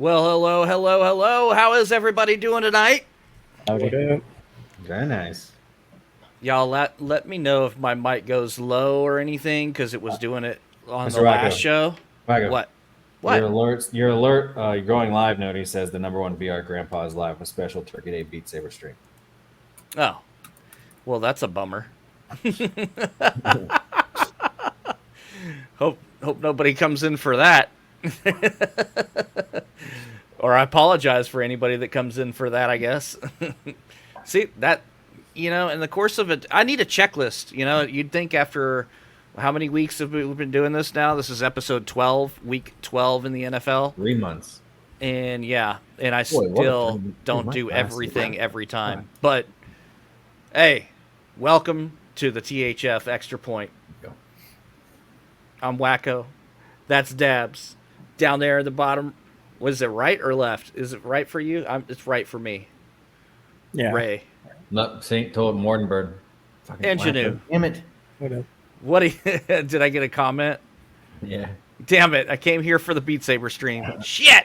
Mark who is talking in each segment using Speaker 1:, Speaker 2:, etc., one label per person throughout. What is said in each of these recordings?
Speaker 1: Well, hello, hello, hello. How is everybody doing tonight?
Speaker 2: Howdy.
Speaker 3: Very nice.
Speaker 1: Y'all let me know if my mic goes low or anything, because it was doing it on
Speaker 3: Mr.
Speaker 1: the last
Speaker 3: Wakko.
Speaker 1: show.
Speaker 3: Wakko.
Speaker 1: What?
Speaker 3: Your alert. You're going live notice says the #1 VR Grandpa is live with special Turkey Day Beat Saber stream.
Speaker 1: Oh, well, that's a bummer. Hope nobody comes in for that. Or I apologize for anybody that comes in for that, I guess. See, that, in the course of it, I need a checklist. You'd think after how many weeks have we been doing this now? This is episode 12, week 12 in the NFL.
Speaker 3: 3 months.
Speaker 1: And yeah, and I
Speaker 3: Boy,
Speaker 1: still don't do everything every time. But, hey, welcome to the THF Extra Point. I'm Wakko. That's Dabs. Down there at the bottom, was it right or left? Is it right for you? It's right for me.
Speaker 2: Yeah.
Speaker 1: Ray.
Speaker 3: Not St. Toad Mordenberg.
Speaker 1: And Janu.
Speaker 3: Damn it.
Speaker 1: What did I get a comment?
Speaker 3: Yeah.
Speaker 1: Damn it, I came here for the Beat Saber stream. Shit!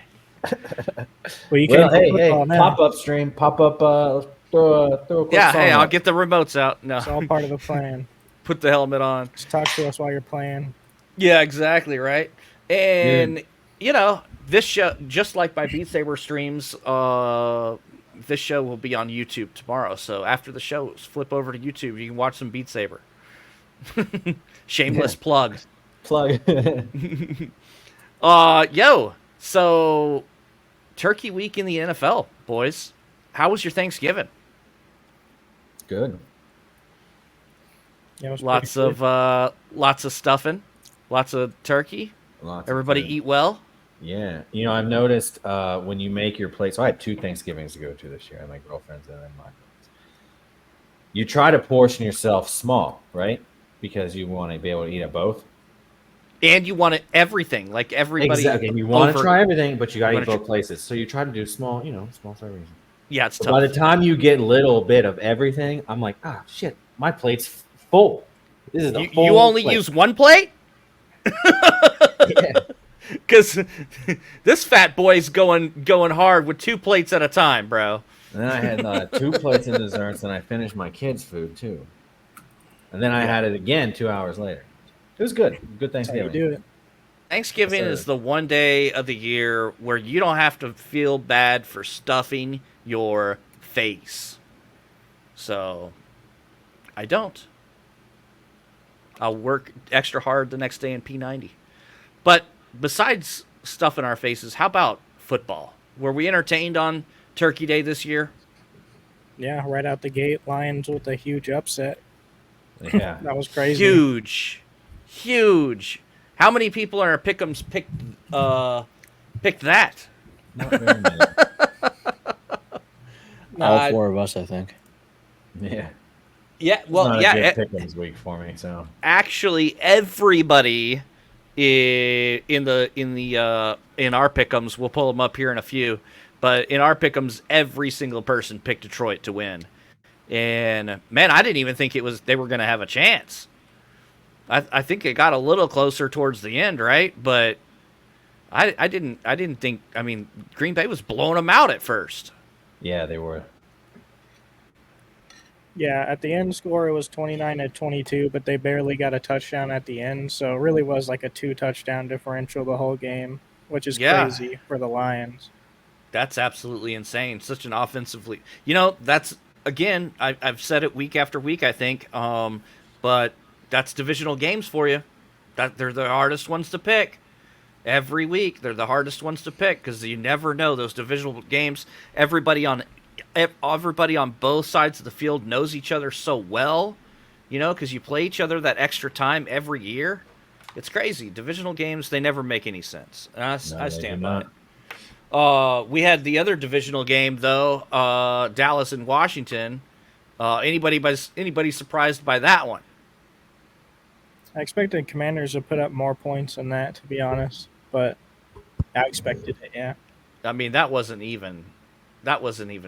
Speaker 2: Well,
Speaker 3: hey, pop-up stream. Pop-up, throw a quick
Speaker 1: Yeah,
Speaker 3: song
Speaker 1: hey, I'll
Speaker 3: up.
Speaker 1: get the remotes out. No,
Speaker 2: It's all part of the plan.
Speaker 1: put the helmet on.
Speaker 2: Just talk to us while you're playing.
Speaker 1: Yeah, exactly, right? And, this show, just like my Beat Saber streams, this show will be on YouTube tomorrow. So after the show, flip over to YouTube. You can watch some Beat Saber. Shameless plug. So Turkey Week in the NFL, boys. How was your Thanksgiving?
Speaker 3: Good.
Speaker 2: Yeah, it was
Speaker 1: Lots
Speaker 2: pretty good.
Speaker 1: of stuffing, lots of turkey. Everybody eat well.
Speaker 3: Yeah. I've noticed when you make your plate. So I had 2 Thanksgivings to go to this year. I had my girlfriend's and then mine. You try to portion yourself small, right? Because you want to be able to eat at both.
Speaker 1: And you want everything, like everybody.
Speaker 3: Exactly. You want to try everything, but you got to eat both places. So you try to do small, small servings.
Speaker 1: Yeah, it's tough.
Speaker 3: By the time you get a litoo bit of everything, I'm like, shit, my plate's full. This is the
Speaker 1: you only
Speaker 3: plate.
Speaker 1: use one plate?
Speaker 3: Yeah.
Speaker 1: Because this fat boy's going hard with 2 plates at a time, bro.
Speaker 3: And then I had 2 plates and desserts, and I finished my kids' food too. And then I had it again 2 hours later. It was good. Good
Speaker 2: That's how you
Speaker 3: Thanksgiving.
Speaker 2: do it.
Speaker 1: Thanksgiving is the one day of the year where you don't have to feel bad for stuffing your face. So, I don't. I'll work extra hard the next day in P90. But besides stuffing our faces, how about football? Were we entertained on Turkey Day this year?
Speaker 2: Yeah, right out the gate, Lions with a huge upset.
Speaker 3: Yeah.
Speaker 2: That was crazy.
Speaker 1: Huge. How many people in our pick'ems picked that?
Speaker 3: Not very many.
Speaker 4: All 4 of us, I think.
Speaker 3: Yeah.
Speaker 1: Yeah, well,
Speaker 3: Not
Speaker 1: yeah.
Speaker 3: a good pick'ems week for me. So
Speaker 1: Actually, everybody in our pick'ems, we'll pull them up here in a few, but in our pick'ems, every single person picked Detroit to win. And man, I didn't even think they were going to have a chance. I think it got a little closer towards the end, right? But I didn't think. I mean, Green Bay was blowing them out at first.
Speaker 3: yeah, they were.
Speaker 2: Yeah, at the end score, it was 29-22, but they barely got a touchdown at the end. So it really was like a 2-touchdown differential the whole game, which is crazy for the Lions.
Speaker 1: That's absolutely insane. Such an offensively, that's again. I've said it week after week. I think, but that's divisional games for you. That they're the hardest ones to pick every week. They're the hardest ones to pick because you never know those divisional games. Everybody on both sides of the field knows each other so well, because you play each other that extra time every year. It's crazy. Divisional games, they never make any sense. And I stand by it. We had the other divisional game, though, Dallas and Washington. Anybody surprised by that one?
Speaker 2: I expected Commanders to put up more points than that, to be honest, but I expected it, yeah.
Speaker 1: I mean, that wasn't even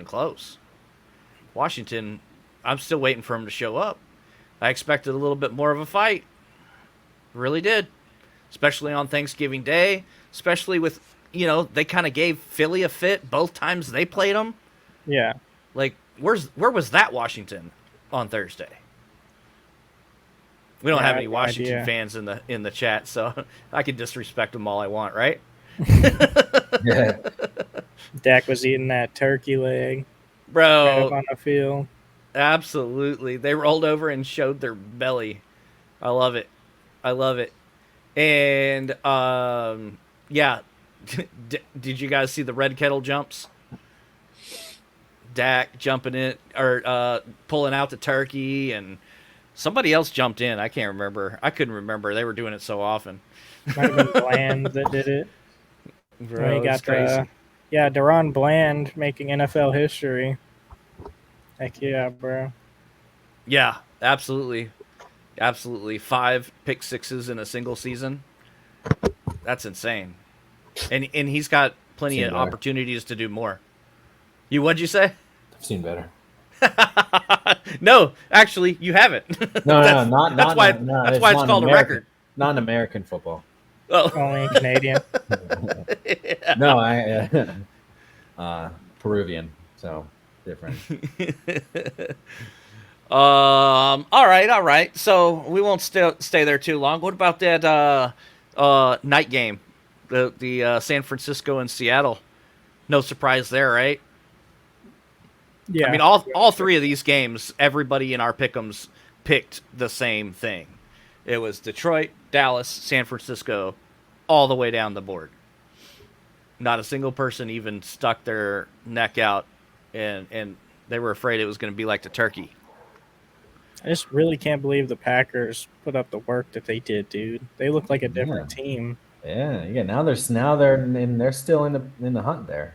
Speaker 1: close. Washington, I'm still waiting for him to show up. I expected a little bit more of a fight. Really did. Especially on Thanksgiving Day, especially with they kind of gave Philly a fit both times they played them.
Speaker 2: Yeah.
Speaker 1: Like, where was that Washington on Thursday? We don't
Speaker 2: Yeah,
Speaker 1: have
Speaker 2: I
Speaker 1: any
Speaker 2: have no
Speaker 1: Washington
Speaker 2: idea.
Speaker 1: fans in the chat, so I can disrespect them all I want, right?
Speaker 3: Yeah.
Speaker 2: Dak was eating that turkey leg right up
Speaker 1: Bro,
Speaker 2: on the field.
Speaker 1: absolutely. They rolled over and showed their belly. I love it. I love it. And yeah, did you guys see the red kettle jumps? Dak jumping in or pulling out the turkey, and somebody else jumped in. I can't remember. I couldn't remember. They were doing it so often.
Speaker 2: Might have been Bland that did it. When he
Speaker 1: Bro, it's
Speaker 2: got
Speaker 1: crazy.
Speaker 2: Deron Bland making NFL history. Heck yeah, bro.
Speaker 1: Yeah, absolutely. Absolutely. 5 pick sixes in a single season. That's insane. And he's got plenty
Speaker 3: Seen
Speaker 1: of
Speaker 3: better.
Speaker 1: opportunities to do more. What'd you say?
Speaker 3: I've seen better.
Speaker 1: No, actually, you haven't.
Speaker 3: No,
Speaker 1: That's-
Speaker 3: not
Speaker 1: that's why
Speaker 3: no,
Speaker 1: that's why it's
Speaker 3: not
Speaker 1: called a
Speaker 3: American,
Speaker 1: record.
Speaker 3: Not in American football.
Speaker 1: Oh.
Speaker 2: Only Canadian.
Speaker 3: No, Peruvian, so different.
Speaker 1: All right. So we won't stay there too long. What about that night game, the San Francisco and Seattle? No surprise there, right?
Speaker 2: Yeah.
Speaker 1: I mean, all 3 of these games, everybody in our pick'ems picked the same thing. It was Detroit, Dallas, San Francisco, all the way down the board. Not a single person even stuck their neck out, and they were afraid it was going to be like the turkey.
Speaker 2: I just really can't believe the Packers put up the work that they did, dude. They look like a different team.
Speaker 3: Yeah. Now they're they're still in the hunt there.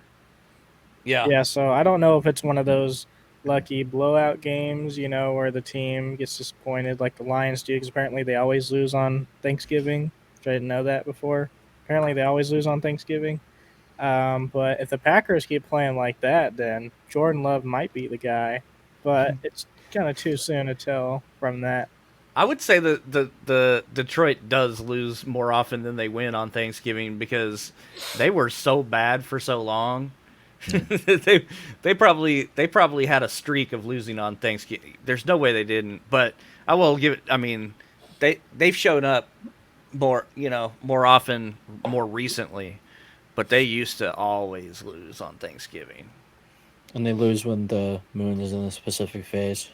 Speaker 2: Yeah, so I don't know if it's one of those lucky blowout games, where the team gets disappointed like the Lions do, because apparently they always lose on Thanksgiving, which I didn't know that before. Apparently they always lose on Thanksgiving. But if the Packers keep playing like that, then Jordan Love might be the guy. But it's kind of too soon to tell from that.
Speaker 1: I would say that the Detroit does lose more often than they win on Thanksgiving because they were so bad for so long. they probably had a streak of losing on Thanksgiving. There's no way they didn't, but I will give it. I mean, they've shown up more often, more recently, but they used to always lose on Thanksgiving.
Speaker 4: And they lose when the moon is in a specific phase.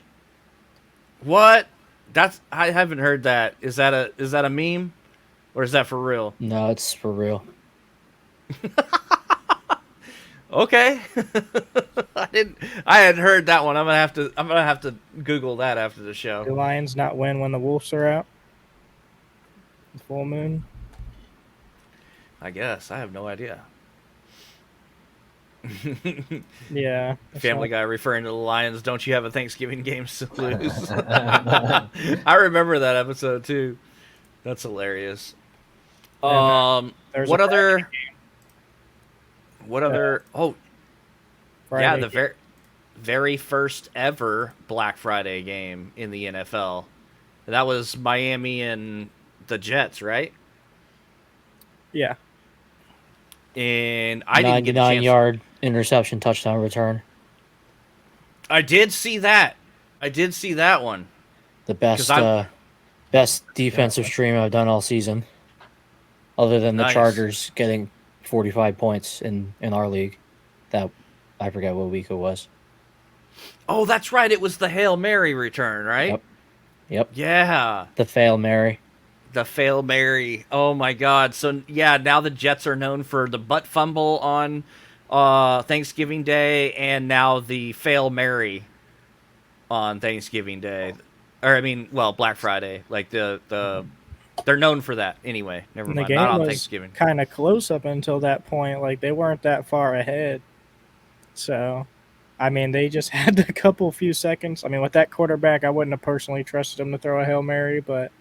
Speaker 1: What? I haven't heard that. Is that a meme, or is that for real?
Speaker 4: No, it's for real.
Speaker 1: Okay. I hadn't heard that one. I'm gonna have to Google that after the
Speaker 2: The
Speaker 1: show.
Speaker 2: Lions not win when the Wolves are out. The full moon.
Speaker 1: I guess. I have no idea.
Speaker 2: Yeah.
Speaker 1: Family Guy referring to the Lions. Don't you have a Thanksgiving game to lose? I remember that episode too. That's hilarious.
Speaker 2: There's
Speaker 1: What
Speaker 2: a
Speaker 1: other? What other? Oh,
Speaker 2: Friday
Speaker 1: yeah, the very first ever Black Friday game in the NFL. That was Miami and the Jets, right?
Speaker 2: Yeah.
Speaker 1: And I didn't get a chance.
Speaker 4: 99-yard interception touchdown return.
Speaker 1: I did see that. I did see that one.
Speaker 4: The best
Speaker 1: 'Cause
Speaker 4: best defensive stream I've done all season. Other than the
Speaker 1: Nice.
Speaker 4: Chargers getting 45 points in our league. That I forget what week it was.
Speaker 1: Oh, that's right. It was the Hail Mary return, right?
Speaker 4: Yep.
Speaker 1: Yeah.
Speaker 4: The fail Mary.
Speaker 1: The Fail Mary. Oh my God. So yeah, now the Jets are known for the butt fumble on Thanksgiving Day, and now the Fail Mary on Thanksgiving Day, or I mean, well, Black Friday. Like the they're known for that anyway. Never
Speaker 2: And the
Speaker 1: mind.
Speaker 2: game
Speaker 1: Not on
Speaker 2: was
Speaker 1: Thanksgiving.
Speaker 2: kind of close up until that point. Like they weren't that far ahead. So, I mean, they just had a few seconds. I mean, with that quarterback, I wouldn't have personally trusted him to throw a Hail Mary, but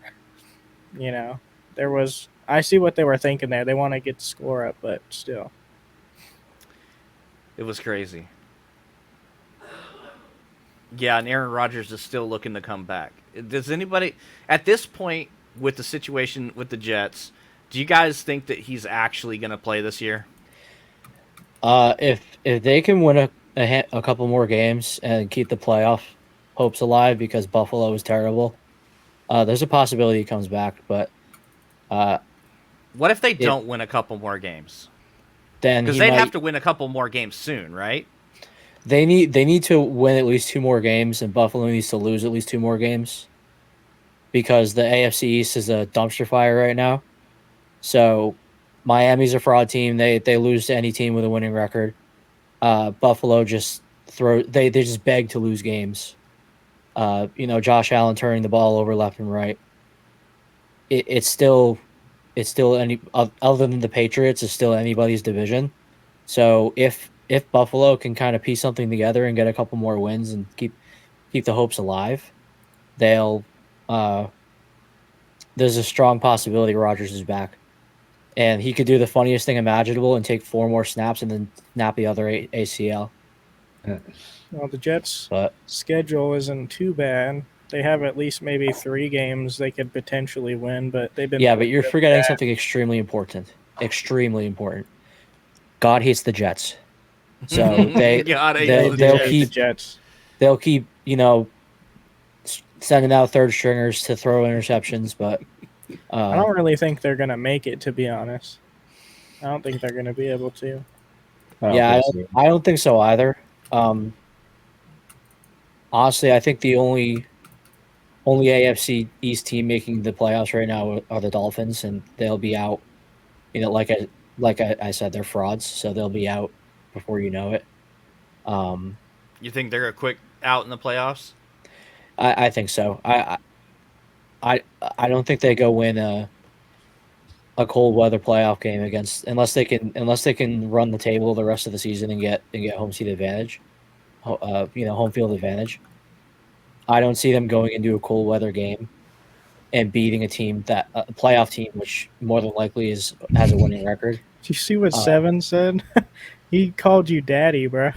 Speaker 2: there was. I see what they were thinking there. They want to get the score up, but still.
Speaker 1: It was crazy. Yeah, and Aaron Rodgers is still looking to come back. Does anybody at this point with the situation with the Jets, do you guys think that he's actually going to play this year?
Speaker 4: If they can win a couple more games and keep the playoff hopes alive, because Buffalo is terrible, there's a possibility he comes back. But
Speaker 1: What if they
Speaker 4: it
Speaker 1: don't win a couple more games?
Speaker 4: then
Speaker 1: Because
Speaker 4: he
Speaker 1: they'd have
Speaker 4: might.
Speaker 1: to win a couple more games soon, right?
Speaker 4: They need to win at least 2 more games, and Buffalo needs to lose at least 2 more games, because the AFC East is a dumpster fire right now. So Miami's a fraud team. They lose to any team with a winning record. Buffalo just they just beg to lose games. Josh Allen turning the ball over left and right. It's still any other than the Patriots, it's still anybody's division. So if Buffalo can kind of piece something together and get a couple more wins and keep the hopes alive, they'll there's a strong possibility Rodgers is back. And he could do the funniest thing imaginable and take 4 more snaps and then snap the other ACL.
Speaker 2: Well, the Jets'
Speaker 4: But
Speaker 2: schedule isn't too bad. They have at least maybe 3 games they could potentially win, but they've been
Speaker 4: but you're
Speaker 2: really
Speaker 4: forgetting
Speaker 2: bad.
Speaker 4: something extremely important. Extremely important. God hates the Jets. So
Speaker 1: God hates the
Speaker 4: they'll
Speaker 1: Jets.
Speaker 4: keep
Speaker 2: The Jets.
Speaker 4: they'll keep sending out third stringers to throw interceptions, but
Speaker 2: I don't really think they're gonna make it, to be honest. I don't think they're gonna be able to.
Speaker 4: I don't think so either. Honestly, I think the only AFC East team making the playoffs right now are the Dolphins, and they'll be out. Like I said, they're frauds, so they'll be out before you know it.
Speaker 1: You think they're a quick out in the playoffs?
Speaker 4: I think so. I don't think they go win a cold weather playoff game unless they can run the table the rest of the season and get home seat advantage, home field advantage. I don't see them going into a cold weather game and beating a playoff team, which more than likely has a winning record.
Speaker 2: Did you see what Seven said? He called you daddy, bro.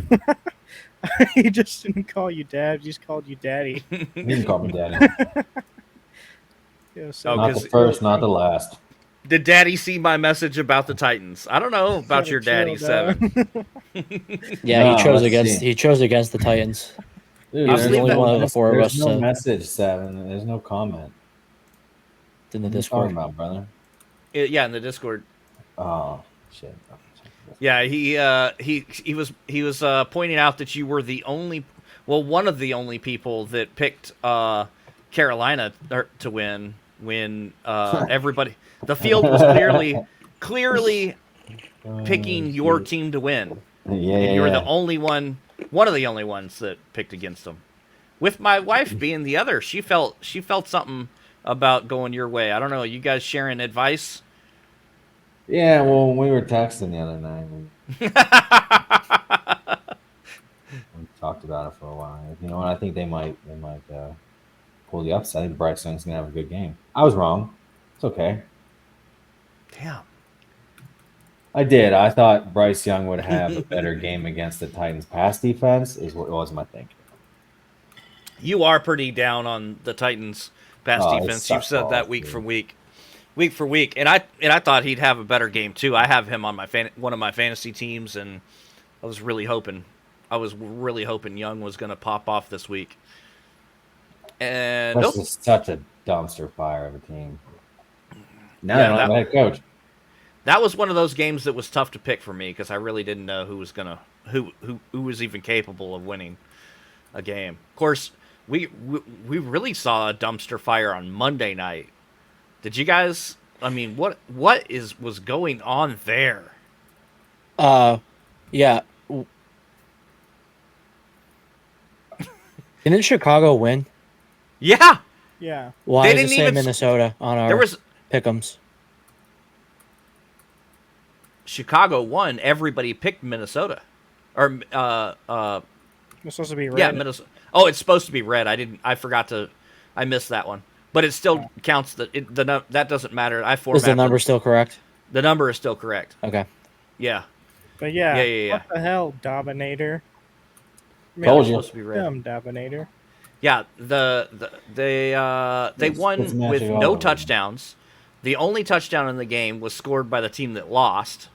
Speaker 2: He just didn't call you dad. He just called you daddy.
Speaker 3: You can call me daddy.
Speaker 2: Yeah,
Speaker 3: Not the first, not the last.
Speaker 1: Did Daddy see my message about the Titans? I don't know about your Daddy, Seven.
Speaker 4: Yeah,
Speaker 3: No,
Speaker 4: he chose against the Titans.
Speaker 3: Dude,
Speaker 4: He's the only one of the 4 of us.
Speaker 3: There's no message, Seven. There's no comment.
Speaker 4: In the
Speaker 3: What
Speaker 4: Discord.
Speaker 3: are you talking about, brother?
Speaker 1: Yeah, in the Discord.
Speaker 3: Oh shit.
Speaker 1: Yeah, he was pointing out that you were one of the only people that picked Carolina to win when everybody the field was clearly picking your team to win.
Speaker 3: Yeah,
Speaker 1: and you're the only one of the only ones that picked against them. With my wife being the other, she felt something about going your way. I don't know. You guys sharing advice?
Speaker 3: Yeah, well, we were texting the other night. We talked about it for a while. You know what? I think they might pull the upset. I think Bryce Young's gonna have a good game. I was wrong. It's okay.
Speaker 1: Damn.
Speaker 3: I did. I thought Bryce Young would have a better game against the Titans' pass defense. Is what was my thinking.
Speaker 1: You are pretty down on the Titans' pass defense. You've said that week for week, and I thought he'd have a better game too. I have him on my one of my fantasy teams, and I was really hoping Young was going to pop off this week. And
Speaker 3: That's just such a dumpster fire of a team. Now they don't have a head coach.
Speaker 1: That was one of those games that was tough to pick for me because I really didn't know who was even capable of winning a game. Of course, we really saw a dumpster fire on Monday night. Did you guys? I mean, what was going on there?
Speaker 4: Yeah. Didn't Chicago win?
Speaker 1: Yeah.
Speaker 2: Yeah.
Speaker 4: Why does it say Minnesota on our pick'ems?
Speaker 1: Chicago won. Everybody picked Minnesota, or
Speaker 2: It's supposed to be red.
Speaker 1: Yeah, Minnesota. Oh, it's supposed to be red. I forgot to. I missed that one. But it still counts. That doesn't matter.
Speaker 4: Is the number still correct?
Speaker 1: The number is still correct.
Speaker 4: Okay.
Speaker 1: Yeah.
Speaker 2: But yeah.
Speaker 1: Yeah.
Speaker 2: What the hell, Dominator?
Speaker 3: Told you.
Speaker 1: Supposed to be red.
Speaker 2: Damn, Dominator.
Speaker 1: Yeah. They won with no touchdowns. The only touchdown in the game was scored by the team that lost.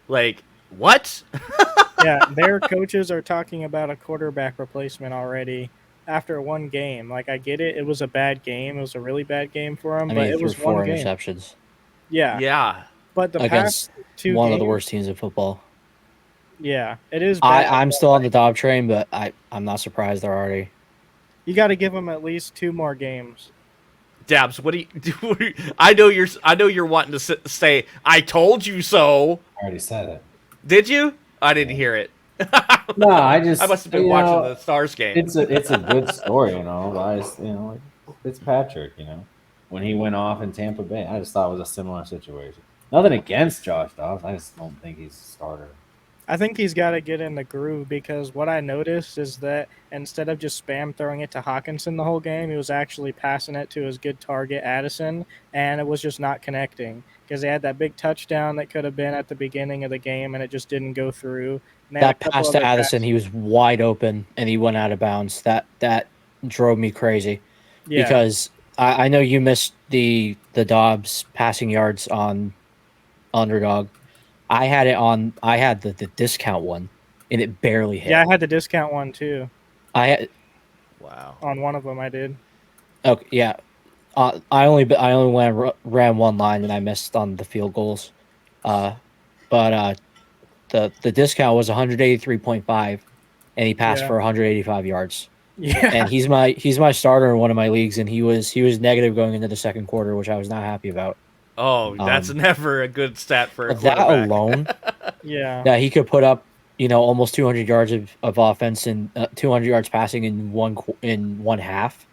Speaker 1: Like, What?
Speaker 2: Yeah, their coaches are talking about a quarterback replacement already after one game. Like, I get it. It was a bad game. It was a really bad game for him,
Speaker 4: I mean,
Speaker 2: but
Speaker 4: he
Speaker 2: it
Speaker 4: threw
Speaker 2: was one
Speaker 4: 4
Speaker 2: game.
Speaker 4: interceptions
Speaker 2: Yeah,
Speaker 1: Yeah.
Speaker 2: but the past
Speaker 4: against
Speaker 2: 2
Speaker 4: one of
Speaker 2: games,
Speaker 4: the worst teams in football.
Speaker 2: yeah, it is bad.
Speaker 4: I'm
Speaker 2: but,
Speaker 4: still on the
Speaker 2: like,
Speaker 4: Dobb train, but I'm not surprised they're already.
Speaker 2: you got to give him at least 2 more games.
Speaker 1: Dabs, what do you? I know you're wanting to say I told you so.
Speaker 3: I already said it.
Speaker 1: Did you? I didn't hear it.
Speaker 3: No, I
Speaker 1: I must
Speaker 3: just
Speaker 1: have been watching the Stars game.
Speaker 3: it's a good story, but I just, like Fitzpatrick, when he went off in Tampa Bay, I just thought it was a similar situation. Nothing against Josh Dobbs, I just don't think he's a starter.
Speaker 2: I think he's got to get in the groove because what I noticed is that instead of just spam throwing it to Hawkinson the whole game, he was actually passing it to his good target, Addison, and it was just not connecting because they had that big touchdown that could have been at the beginning of the game and it just didn't go through. And they had
Speaker 4: That pass to Addison, he was wide open and he went out of bounds. That drove me crazy because I know you missed the Dobbs passing yards on Underdog. I had the discount one, and it barely hit.
Speaker 2: Yeah, I had the discount one too.
Speaker 1: Wow.
Speaker 2: On one of them, I did.
Speaker 4: Okay, yeah. I only ran one line and I missed on the field goals. But the discount was 183.5, and he passed for 185 yards.
Speaker 2: Yeah,
Speaker 4: and he's my starter in one of my leagues, and he was negative going into the second quarter, which I was not happy about.
Speaker 1: Oh, that's never a good stat for a
Speaker 4: that
Speaker 1: quarterback.
Speaker 4: alone.
Speaker 2: Yeah,
Speaker 4: he could put up almost 200 yards of offense and 200 yards passing in one half.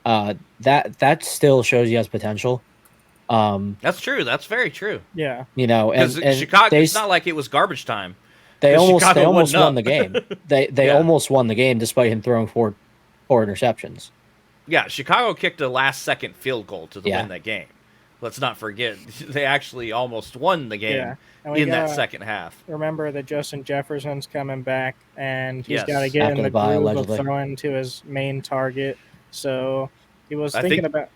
Speaker 4: That still shows he has potential.
Speaker 1: That's true. That's very true.
Speaker 2: Yeah.
Speaker 1: And Chicago, it's not like it was garbage time.
Speaker 4: They almost won the game. They almost won the game despite him throwing four interceptions.
Speaker 1: Yeah, Chicago kicked a last-second field goal to win that game. Let's not forget, they actually almost won the game in that second half.
Speaker 2: Remember that Justin Jefferson's coming back, and he's got to get in the groove of throwing to his main target. So he was thinking about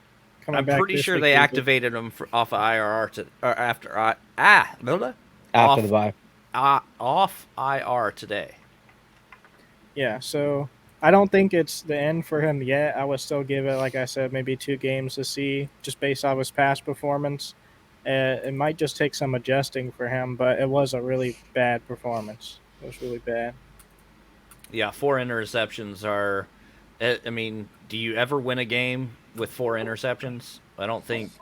Speaker 2: coming back.
Speaker 1: I'm pretty sure they activated him off of IRR after the bye. Off IR today.
Speaker 2: Yeah, so I don't think it's the end for him yet. I would still give it, like I said, maybe 2 games to see, just based off his past performance. It might just take some adjusting for him, but it was a really bad performance. It was really bad.
Speaker 1: Yeah, 4 interceptions are. I mean, do you ever win a game with 4 interceptions? I don't think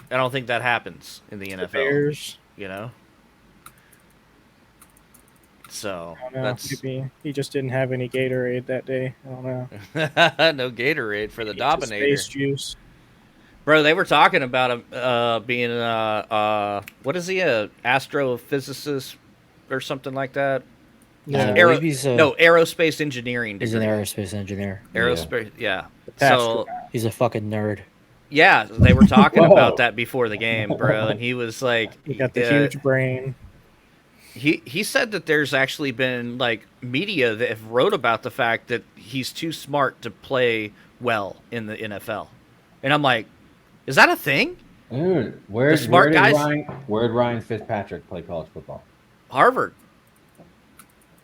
Speaker 1: that happens in the NFL.
Speaker 2: Bears.
Speaker 1: So
Speaker 2: maybe he just didn't have any Gatorade that day. I don't know.
Speaker 1: No Gatorade for the Dominator.
Speaker 2: Space juice.
Speaker 1: Bro, they were talking about him being what is he, a astrophysicist or something like that?
Speaker 2: Yeah,
Speaker 1: aerospace engineering degree.
Speaker 4: He's an aerospace engineer.
Speaker 1: Aerospace, yeah.
Speaker 2: So
Speaker 4: he's a fucking nerd.
Speaker 1: Yeah, they were talking about that before the game, bro, and he was like,
Speaker 2: he got the huge brain.
Speaker 1: He said that there's actually been like media that have wrote about the fact that he's too smart to play well in the NFL, and I'm like, is that a thing?
Speaker 3: Dude, where did Ryan Fitzpatrick play college football?
Speaker 1: Harvard.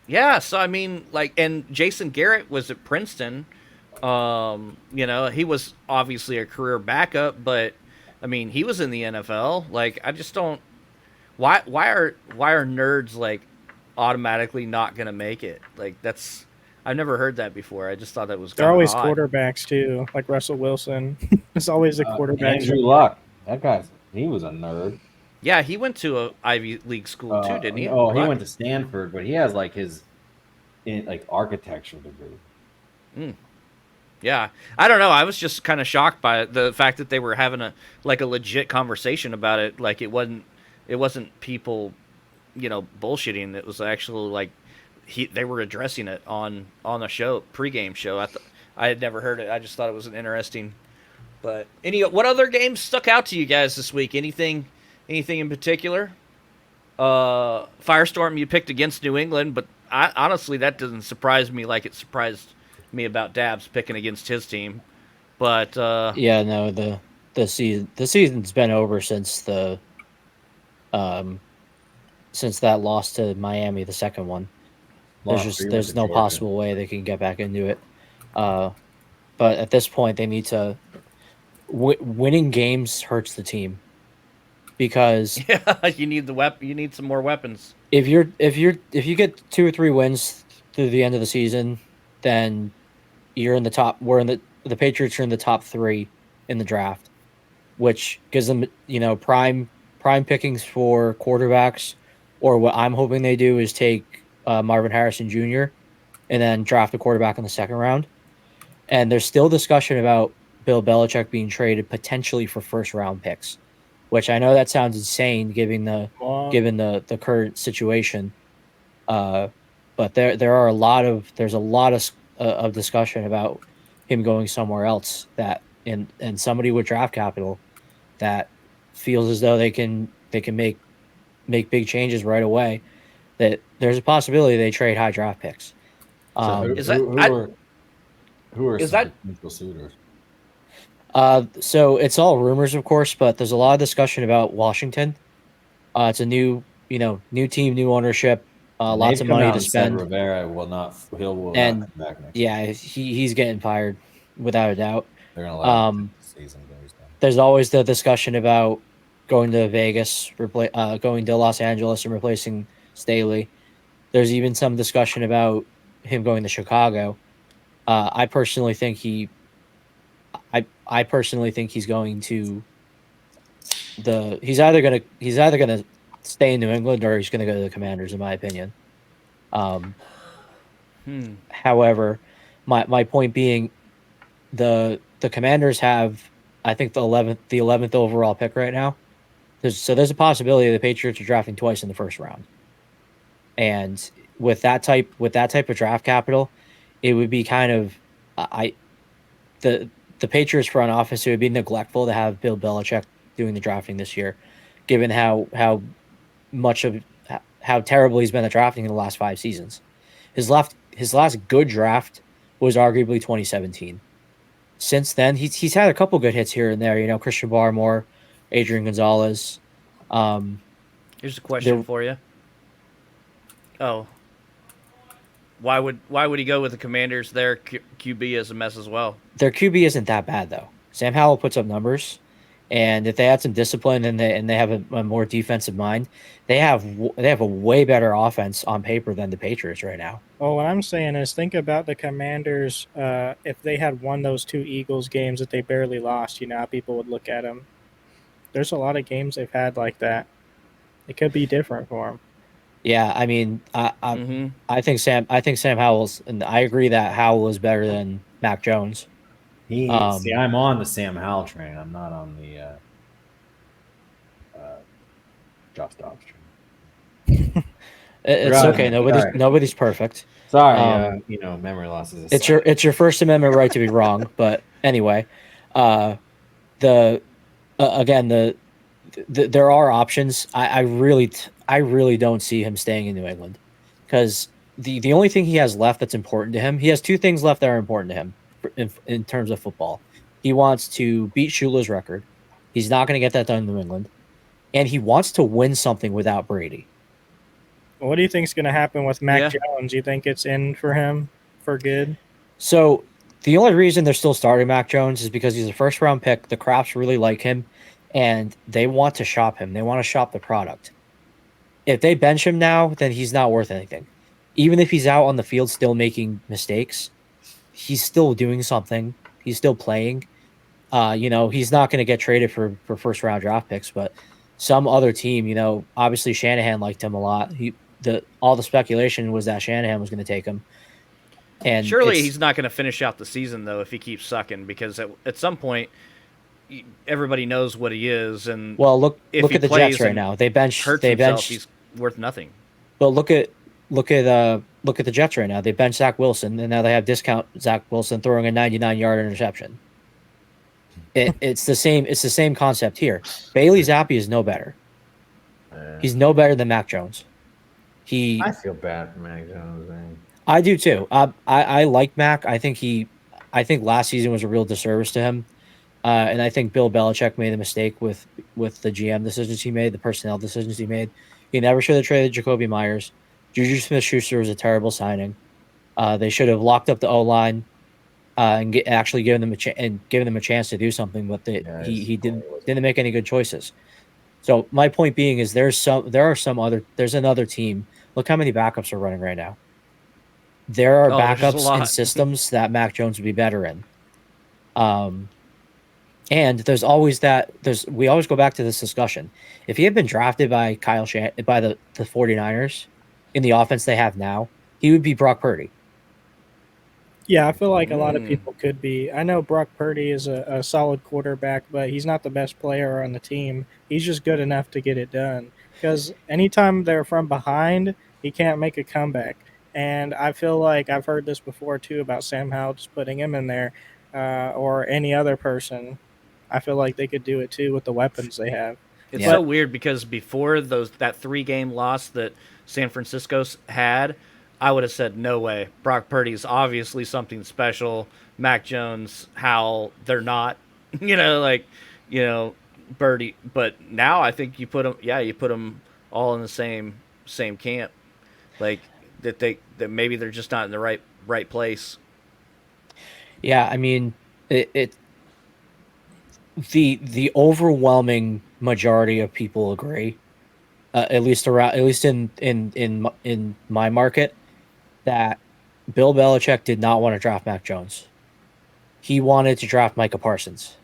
Speaker 1: Yeah, so I mean, and Jason Garrett was at Princeton. He was obviously a career backup, but I mean, he was in the NFL. Like, I just don't. Why are nerds automatically not gonna make it? I've never heard that before. I just thought that was.
Speaker 2: They're always
Speaker 1: odd.
Speaker 2: Quarterbacks too, like Russell Wilson. It's always a quarterback.
Speaker 3: Andrew Luck, that guy, he was a nerd.
Speaker 1: Yeah, he went to a Ivy League school too, didn't he?
Speaker 3: Oh, he went to Stanford, but he has his architecture degree.
Speaker 1: Yeah, I don't know. I was just kind of shocked by the fact that they were having a legit conversation about it. Like it wasn't people, bullshitting. It was actually they were addressing it on a show, pregame show. I had never heard it. I just thought it was an interesting. But what other games stuck out to you guys this week? Anything in particular? Firestorm, you picked against New England, but honestly, that doesn't surprise me like it surprised me about Dabs picking against his team. But
Speaker 4: the season's been over since the since that loss to Miami, the second one. There's no possible way they can get back into it. But at this point, they need to winning games hurts the team because
Speaker 1: Yeah, you need the weapon. You need some more weapons.
Speaker 4: if you get 2 or 3 wins through the end of the season, then you're in the top. We're in the Patriots are in the top 3 in the draft, which gives them prime pickings for quarterbacks. Or what I'm hoping they do is take Marvin Harrison Jr. and then draft a quarterback in the second round. And there's still discussion about Bill Belichick being traded potentially for first round picks, which I know that sounds insane given the current situation. But there's a lot of discussion about him going somewhere else that and somebody with draft capital that feels as though they can make big changes right away. That there's a possibility they trade high draft picks.
Speaker 3: So who are
Speaker 1: is
Speaker 3: some
Speaker 1: that-
Speaker 3: potential suitors?
Speaker 4: So it's all rumors, of course, but there's a lot of discussion about Washington. It's a new team, new ownership, lots of money to spend.
Speaker 3: Rivera will not come back next
Speaker 4: yeah, he's getting fired without a doubt.
Speaker 3: They're gonna allow him to season.
Speaker 4: There's always the discussion about going to Vegas, going to Los Angeles and replacing Staley. There's even some discussion about him going to Chicago. I personally think he's going to he's either gonna stay in New England or he's gonna go to the Commanders, in my opinion. However, my point being, the Commanders have, I think, the 11th overall pick right now. There's a possibility the Patriots are drafting twice in the first round, and with that type of draft capital, it would be kind of the Patriots front office, it would be neglectful to have Bill Belichick doing the drafting this year, given how terrible he's been at drafting in the last 5 seasons. His last good draft was arguably 2017. Since then, he's had a couple good hits here and there. Christian Barmore, Adrian Gonzalez.
Speaker 1: Here's a question for you. Oh, why would he go with the Commanders? Their QB is a mess as well.
Speaker 4: Their QB isn't that bad though. Sam Howell puts up numbers, and if they had some discipline and they have a more defensive mind, they have a way better offense on paper than the Patriots right now.
Speaker 2: Well, what I'm saying is, think about the Commanders. If they had won those 2 Eagles games that they barely lost, how people would look at them. There's a lot of games they've had like that. It could be different for them.
Speaker 4: Yeah, I mean, I think Sam Howell's, and I agree that Howell is better than Mac Jones.
Speaker 3: I'm on the Sam Howell train. I'm not on the Josh Dobbs train.
Speaker 4: It's okay. Nobody's perfect.
Speaker 3: Sorry, memory loss is.
Speaker 4: It's your First Amendment right to be wrong, but anyway, there are options. I really don't see him staying in New England, because the only thing he has left that's important to him, he has 2 things left that are important to him in terms of football. He wants to beat Shula's record. He's not going to get that done in New England, and he wants to win something without Brady.
Speaker 2: What do you think is going to happen with Mac Jones? You think it's in for him for good?
Speaker 4: So the only reason they're still starting Mac Jones is because he's a first-round pick. The Crafts really like him, and they want to shop him. They want to shop the product. If they bench him now, then he's not worth anything. Even if he's out on the field still making mistakes, he's still doing something. He's still playing. He's not going to get traded for first-round draft picks, but some other team, obviously Shanahan liked him a lot. All the speculation was that Shanahan was going to take him. And
Speaker 1: surely he's not going to finish out the season, though, if he keeps sucking, because at some point everybody knows what he is. And
Speaker 4: look at the Jets right now. They benched.
Speaker 1: He's worth nothing.
Speaker 4: But look at the Jets right now. They benched Zach Wilson, and now they have discount Zach Wilson throwing a 99-yard interception. It's the same concept here. Bailey Zappi is no better. He's no better than Mac Jones.
Speaker 3: I feel bad for Mac Jones, man.
Speaker 4: I do too. I like Mac. I think last season was a real disservice to him, and I think Bill Belichick made a mistake with the GM decisions he made, the personnel decisions he made. He never should have traded Jacoby Myers. Juju Smith-Schuster was a terrible signing. They should have locked up the O-line and actually given them a chance to do something, but he didn't make any good choices. So my point being is there's another team. Look how many backups are running right now. There are
Speaker 1: there's a
Speaker 4: backups in
Speaker 1: lot.
Speaker 4: systems that Mac Jones would be better in. And there's always that. We always go back to this discussion. If he had been drafted by by the 49ers in the offense they have now, he would be Brock Purdy.
Speaker 2: Yeah, I feel like a lot of people could be. I know Brock Purdy is a solid quarterback, but he's not the best player on the team. He's just good enough to get it done. Because anytime they're from behind, he can't make a comeback. And I feel like I've heard this before too about Sam Howell just putting him in there, or any other person. I feel like they could do it too with the weapons they have.
Speaker 1: It's so weird because before that 3-game loss that San Francisco had, I would have said, no way. Brock Purdy's obviously something special. Mac Jones, Howell, they're not. Birdie. But now I think you put them all in the same camp. Like that maybe they're just not in the right place.
Speaker 4: Yeah, I mean, the overwhelming majority of people agree, at least in my market, that Bill Belichick did not want to draft Mac Jones. He wanted to draft Micah Parsons.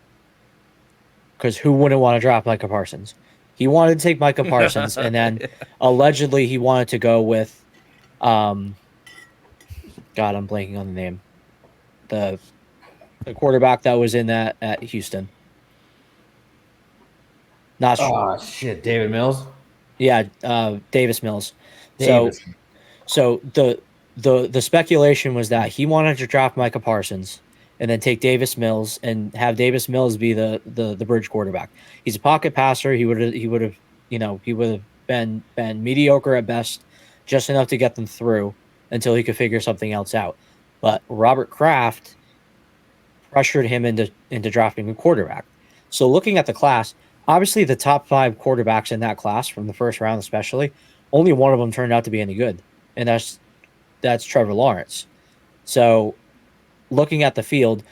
Speaker 4: Because who wouldn't want to draft Micah Parsons? He wanted to take Micah Parsons, and then allegedly he wanted to go with, God, I'm blanking on the name. The quarterback that was in that at Houston. Not
Speaker 3: shit, David Mills.
Speaker 4: Yeah, Davis Mills. So the speculation was that he wanted to draft Micah Parsons and then take Davis Mills and have Davis Mills be the bridge quarterback. He's a pocket passer. He would have been mediocre at best, just enough to get them through until he could figure something else out. But Robert Kraft pressured him into drafting a quarterback. So looking at the class, obviously the top 5 quarterbacks in that class from the first round, especially, only one of them turned out to be any good, and that's Trevor Lawrence. So looking at the field,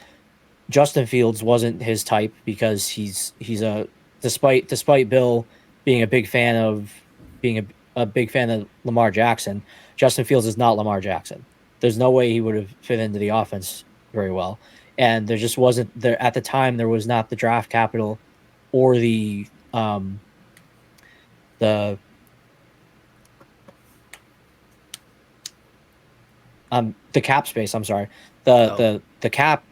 Speaker 4: Justin Fields wasn't his type because he's a despite Bill being a big fan of Lamar Jackson, Justin Fields is not Lamar Jackson. There's no way he would have fit into the offense very well. And there just wasn't there at the time. There was not the draft capital or the cap space. I'm sorry, the cap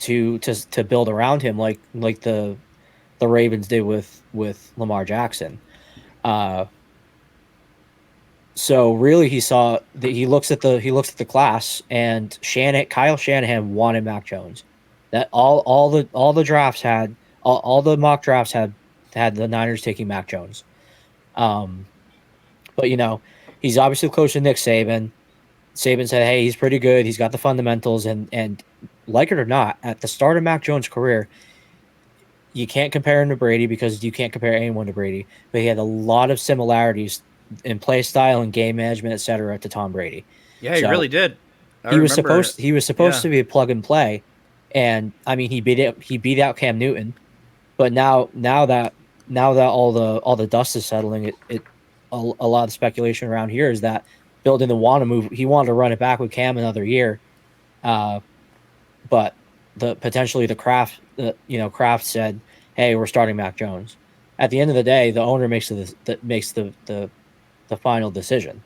Speaker 4: to build around him like the Ravens did with Lamar Jackson. So really, he looks at the class, and Kyle Shanahan wanted Mac Jones. That all the drafts had all the mock drafts had the Niners taking Mac Jones. But he's obviously close to Nick Saban. Saban said, "Hey, he's pretty good. He's got the fundamentals." And like it or not, at the start of Mac Jones' career, you can't compare him to Brady because you can't compare anyone to Brady. But he had a lot of similarities in play style and game management, etc., to Tom Brady.
Speaker 1: Yeah, he really did.
Speaker 4: He was supposed to be a plug and play, and I mean he beat out Cam Newton. But now that all the dust is settling, a lot of speculation around here is that Bill didn't want to move. He wanted to run it back with Cam another year, but Kraft said, "Hey, we're starting Mac Jones." At the end of the day, the owner makes the final decision.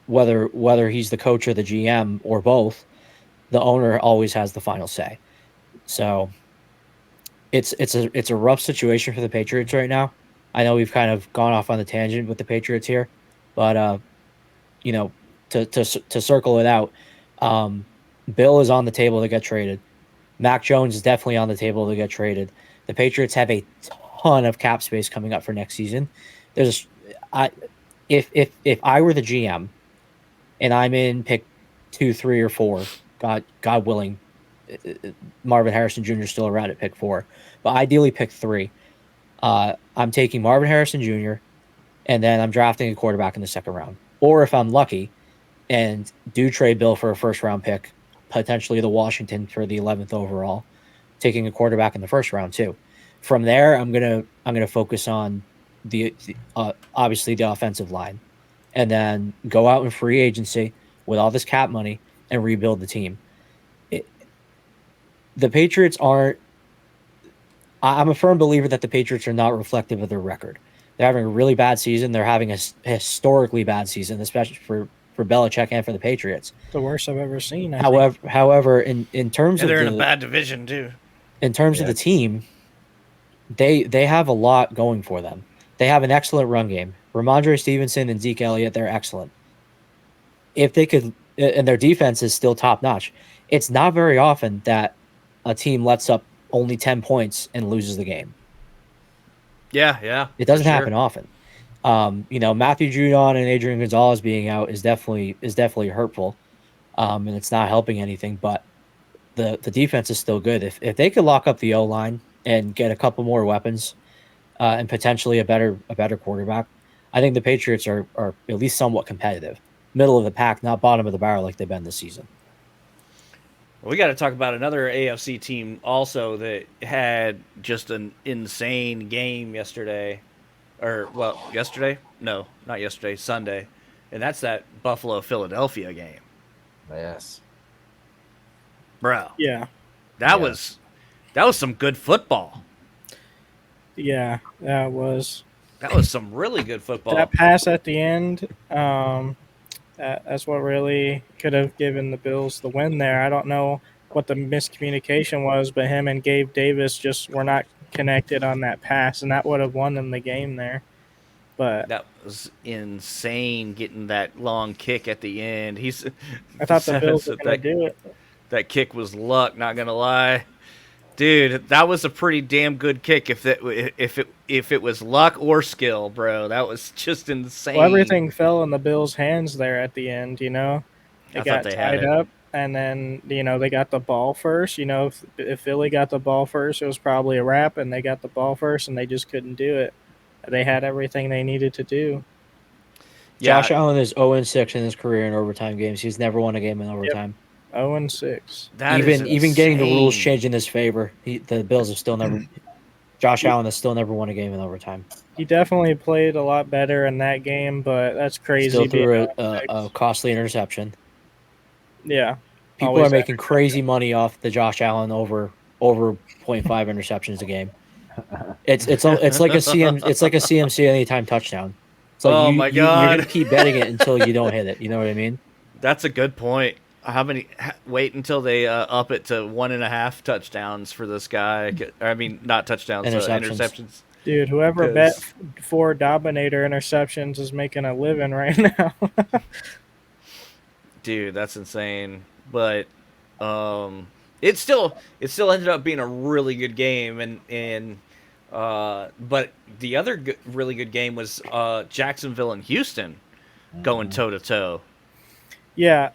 Speaker 4: Whether he's the coach or the GM or both, the owner always has the final say. So it's a rough situation for the Patriots right now. I know we've kind of gone off on the tangent with the Patriots here, but to circle it out, Bill is on the table to get traded. Mac Jones is definitely on the table to get traded. The Patriots have a ton of cap space coming up for next season. If I were the GM and I'm in pick 2, 3, or 4, God willing, Marvin Harrison Jr. is still around at pick 4, but ideally pick 3. I'm taking Marvin Harrison Jr. and then I'm drafting a quarterback in the second round. Or if I'm lucky and do trade Bill for a first round pick, potentially the Washington for the 11th overall, taking a quarterback in the first round too. From there, I'm gonna focus on the obviously the offensive line, and then go out in free agency with all this cap money and rebuild the team. The Patriots aren't. I'm a firm believer that the Patriots are not reflective of their record. They're having a really bad season. They're having a historically bad season, especially for Belichick and for the Patriots.
Speaker 2: The worst I've ever seen.
Speaker 4: However, in terms of
Speaker 1: they're in a bad division too.
Speaker 4: In terms of the team, they have a lot going for them. They have an excellent run game. Ramondre Stevenson and Zeke Elliott, they're excellent. If they could, and their defense is still top notch. It's not very often that a team lets up only 10 points and loses the game.
Speaker 1: Yeah.
Speaker 4: It doesn't happen often. Matthew Judon and Adrian Gonzalez being out is definitely hurtful. And it's not helping anything, but the defense is still good. If they could lock up the O-line and get a couple more weapons, and potentially a better quarterback, I think the Patriots are at least somewhat competitive. Middle of the pack, not bottom of the barrel like they've been this season.
Speaker 1: We got to talk about another AFC team also that had just an insane game yesterday. Yesterday? No, not yesterday, Sunday. And that's that Buffalo-Philadelphia game.
Speaker 3: Yes.
Speaker 1: Bro.
Speaker 2: Yeah.
Speaker 1: That was some good football.
Speaker 2: Yeah, that was.
Speaker 1: That was some really good football.
Speaker 2: That pass at the end, that's what really could have given the Bills the win there. I don't know what the miscommunication was, but him and Gabe Davis just were not connected on that pass, and that would have won them the game there. But
Speaker 1: that was insane, getting that long kick at the end.
Speaker 2: I thought the Bills were going to do it.
Speaker 1: That kick was luck, not going to lie. Dude, that was a pretty damn good kick. If it was luck or skill, bro, that was just insane.
Speaker 2: Well, everything fell in the Bills' hands there at the end. They got tied up, and then they got the ball first. If Philly got the ball first, it was probably a wrap, and they got the ball first, and they just couldn't do it. They had everything they needed to do.
Speaker 4: Yeah. Josh Allen is 0-6 in his career in overtime games. He's never won a game in overtime.
Speaker 2: Yep. 0-6.
Speaker 4: Even getting the rules changed in his favor, the Bills have still never. Josh Allen has still never won a game in overtime.
Speaker 2: He definitely played a lot better in that game, but that's crazy.
Speaker 4: Still threw a costly interception.
Speaker 2: Yeah,
Speaker 4: people are making crazy money off the Josh Allen over 0.5 interceptions a game. It's like a CMC anytime touchdown. It's like
Speaker 1: my God,
Speaker 4: you're gonna keep betting it until you don't hit it. You know what I mean?
Speaker 1: That's a good point. How many? Wait until they up it to 1.5 touchdowns for this guy. I mean, not touchdowns, interceptions.
Speaker 2: Dude, whoever bet 4 Dominator interceptions is making a living right now.
Speaker 1: Dude, that's insane. But it still ended up being a really good game, but the other really good game was Jacksonville and Houston going toe to toe.
Speaker 2: Yeah,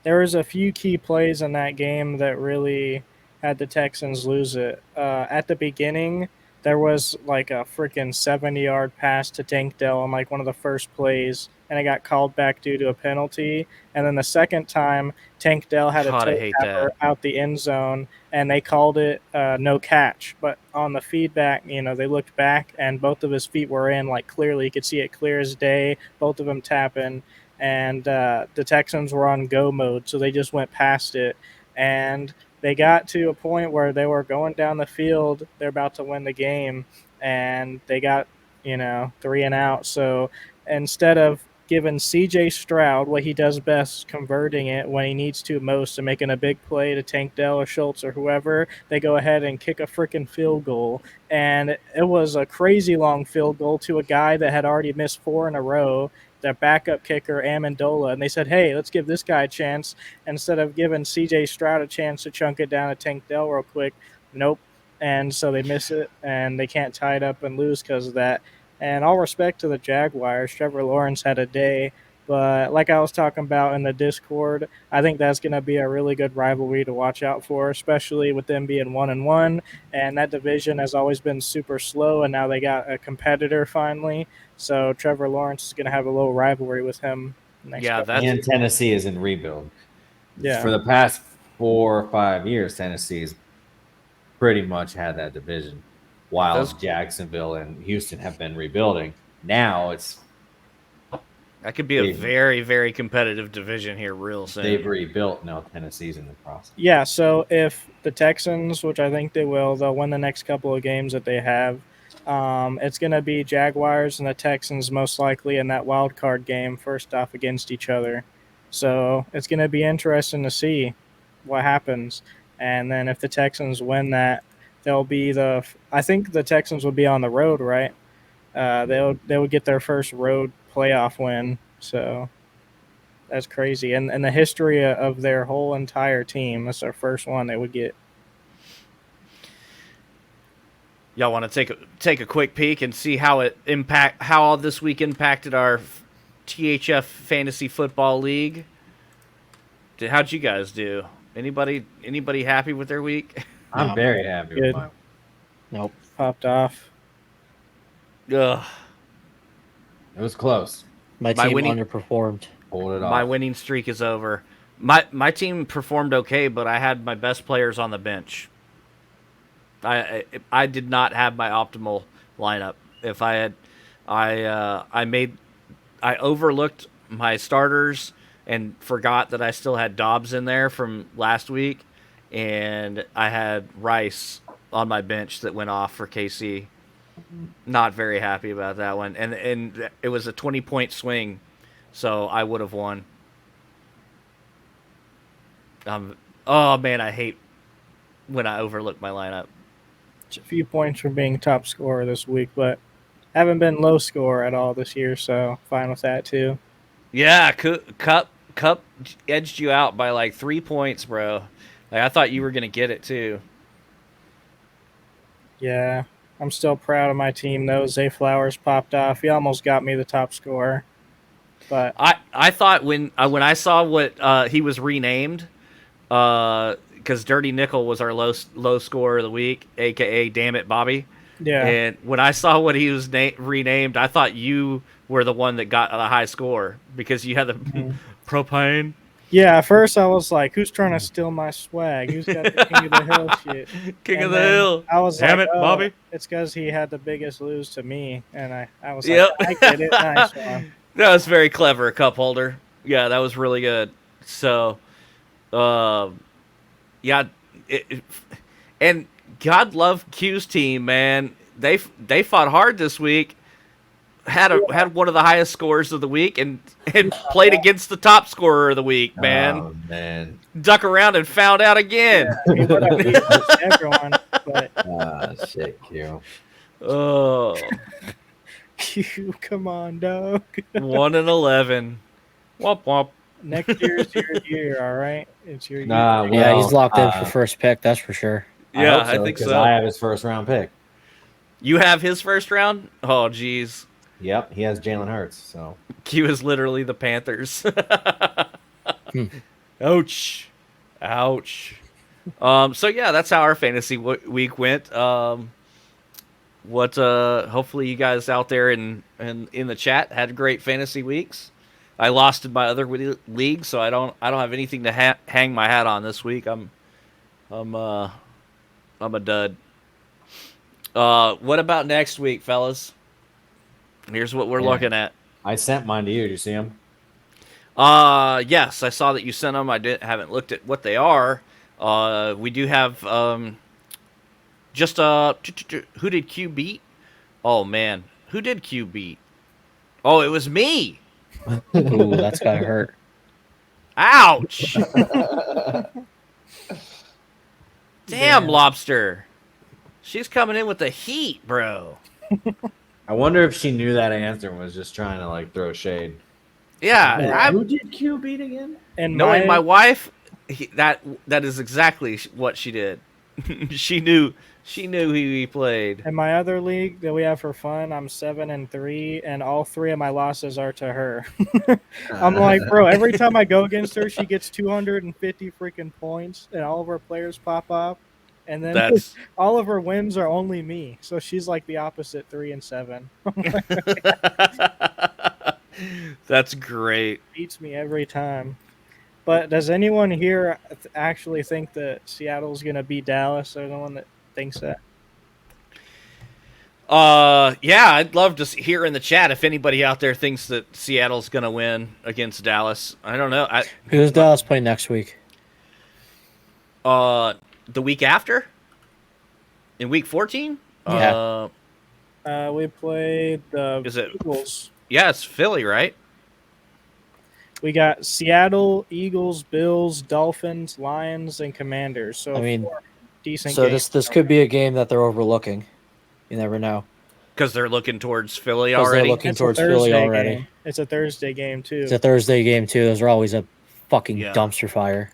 Speaker 2: there was a few key plays in that game that really had the Texans lose it. At the beginning, there was like a freaking 70-yard pass to Tank Dell on like one of the first plays, and it got called back due to a penalty. And then the second time, Tank Dell had a toe tapper out the end zone, and they called it no catch. But on the feedback, they looked back, and both of his feet were in, like clearly. You could see it clear as day, both of them tapping. And the Texans were on go mode, so they just went past it. And they got to a point where they were going down the field. They're about to win the game, and they got, 3 and out. So instead of giving C.J. Stroud what he does best, converting it when he needs to most and making a big play to Tank Dell or Schultz or whoever, they go ahead and kick a freaking field goal. And it was a crazy long field goal to a guy that had already missed 4 in a row, their backup kicker, Amendola. And they said, hey, let's give this guy a chance. Instead of giving C.J. Stroud a chance to chunk it down to Tank Dell real quick, nope. And so they miss it, and they can't tie it up and lose because of that. And all respect to the Jaguars, Trevor Lawrence had a day. But like I was talking about in the Discord, I think that's going to be a really good rivalry to watch out for, especially with them being 1-1. And that division has always been super slow, and now they got a competitor finally. So Trevor Lawrence is going to have a little rivalry with him next
Speaker 1: Yeah,
Speaker 2: couple.
Speaker 1: that's
Speaker 3: And Tennessee is in rebuild.
Speaker 2: Yeah.
Speaker 3: For the past 4 or 5 years, Tennessee's pretty much had that division, while
Speaker 1: Those-
Speaker 3: Jacksonville and Houston have been rebuilding. Now
Speaker 1: that could be a
Speaker 3: They-
Speaker 1: very, very competitive division here real soon.
Speaker 3: they've rebuilt. Now Tennessee's in the process.
Speaker 2: Yeah, so if the Texans, which I think they will, they'll win the next couple of games that they have. It's going to be Jaguars and the Texans most likely in that wild card game first off against each other. So it's going to be interesting to see what happens. And then if the Texans win that, they'll be I think the Texans will be on the road, right? They would get their first road playoff win. So that's crazy. And the history of their whole entire team, that's their first one they would get.
Speaker 1: Y'all want to take a quick peek and see how all this week impacted our THF Fantasy Football League? How'd you guys do? Anybody happy with their week?
Speaker 3: I'm
Speaker 4: No.
Speaker 3: very happy with
Speaker 2: Good.
Speaker 3: mine.
Speaker 4: Nope.
Speaker 2: Popped off.
Speaker 1: Ugh.
Speaker 3: It was close.
Speaker 4: My
Speaker 1: My
Speaker 4: team
Speaker 1: winning-
Speaker 4: underperformed.
Speaker 3: Pulled it off.
Speaker 1: My winning streak is over. My team performed okay, but I had my best players on the bench. I did not have my optimal lineup. If I had, I overlooked my starters and forgot that I still had Dobbs in there from last week, and I had Rice on my bench that went off for KC. Not very happy about that one, and it was a 20-point swing, so I would have won. Oh man, I hate when I overlook my lineup.
Speaker 2: A few points from being top scorer this week, but haven't been low score at all this year, so fine with that too.
Speaker 1: Yeah, Cup edged you out by like 3 points, bro. Like I thought you were gonna get it too.
Speaker 2: Yeah, I'm still proud of my team though. Zay Flowers popped off. He almost got me the top scorer, but
Speaker 1: I thought when I saw what he was renamed, because Dirty Nickel was our low scorer of the week, aka Damn It Bobby.
Speaker 2: yeah,
Speaker 1: And when I saw what he was renamed, I thought you were the one that got the high score because you had the propane.
Speaker 2: yeah. At first, I was like, "Who's trying to steal my swag? Who's got the King of the Hill shit?"
Speaker 1: King
Speaker 2: And
Speaker 1: of the
Speaker 2: then
Speaker 1: Hill.
Speaker 2: I was
Speaker 1: Damn
Speaker 2: like,
Speaker 1: it,
Speaker 2: "Oh,
Speaker 1: Bobby."
Speaker 2: It's because he had the biggest lose to me, and I was
Speaker 1: Yep.
Speaker 2: like, "I get it, nice one."
Speaker 1: That was very clever, cup holder. Yeah, that was really good. So, yeah, and God love Q's team, man. They fought hard this week. Had one of the highest scores of the week, and played against the top scorer of the week, man.
Speaker 3: Oh, man.
Speaker 1: Duck around and found out again.
Speaker 2: He would have beat everyone, but
Speaker 3: Ah, shit, Q.
Speaker 1: Oh,
Speaker 2: Q, come on, dog.
Speaker 1: 1-11. Womp womp.
Speaker 2: Next year's your year, all right? It's your year.
Speaker 3: Nah,
Speaker 4: Yeah,
Speaker 3: well,
Speaker 4: he's locked in for first pick. That's for sure.
Speaker 1: Yeah,
Speaker 3: hope
Speaker 1: I think
Speaker 3: 'cause
Speaker 1: so.
Speaker 3: I have his first round pick.
Speaker 1: You have his first round? Oh, jeez.
Speaker 3: Yep, he has Jalen Hurts. So
Speaker 1: Q is literally the Panthers. Ouch. Ouch. So yeah, that's how our fantasy week went. Hopefully you guys out there in the chat had great fantasy weeks. I lost in my other league, so I don't have anything to hang my hat on this week. I'm a dud. What about next week, fellas? Here's what we're looking at.
Speaker 3: I sent mine to you. Did you see him?
Speaker 1: Yes, I saw that you sent them. I haven't looked at what they are. We do have who did Q beat? Oh man, who did Q beat? Oh, it was me.
Speaker 4: Ooh, that's gotta hurt.
Speaker 1: Ouch! Damn, Lobster. She's coming in with the heat, bro.
Speaker 3: I wonder if she knew that answer and was just trying to like throw shade.
Speaker 1: Yeah,
Speaker 3: Who did Q beat again?
Speaker 2: And
Speaker 1: knowing my wife, that is exactly what she did. She knew She knew who he played.
Speaker 2: In my other league that we have for fun, I'm 7-3, and all 3 of my losses are to her. I'm like, bro, every time I go against her, she gets 250 freaking points, and all of her players pop off. And then
Speaker 1: That's
Speaker 2: all of her wins are only me. So she's like the opposite 3-7.
Speaker 1: that's great.
Speaker 2: Beats me every time. But does anyone here actually think that Seattle's going to beat Dallas? Or the one that thinks that?
Speaker 1: Yeah, I'd love to hear in the chat if anybody out there thinks that Seattle's gonna win against Dallas. I don't know.
Speaker 4: Who's Dallas playing next week?
Speaker 1: The week after, in week 14.
Speaker 4: Yeah.
Speaker 2: We played the
Speaker 1: Is it?
Speaker 2: Eagles.
Speaker 1: Yeah, it's Philly, right?
Speaker 2: We got Seattle, Eagles, Bills, Dolphins, Lions, and Commanders. So
Speaker 4: I mean,
Speaker 2: 4 decent
Speaker 4: so
Speaker 2: games.
Speaker 4: this could be a game that they're overlooking. You never know.
Speaker 1: Because they're looking towards Philly
Speaker 4: 'Cause they're
Speaker 1: already.
Speaker 4: looking
Speaker 2: It's
Speaker 4: towards
Speaker 2: a
Speaker 4: Philly
Speaker 2: Thursday
Speaker 4: already.
Speaker 2: game. It's a Thursday game too.
Speaker 4: It's a Thursday game too. Those are always a fucking
Speaker 1: Yeah.
Speaker 4: dumpster fire.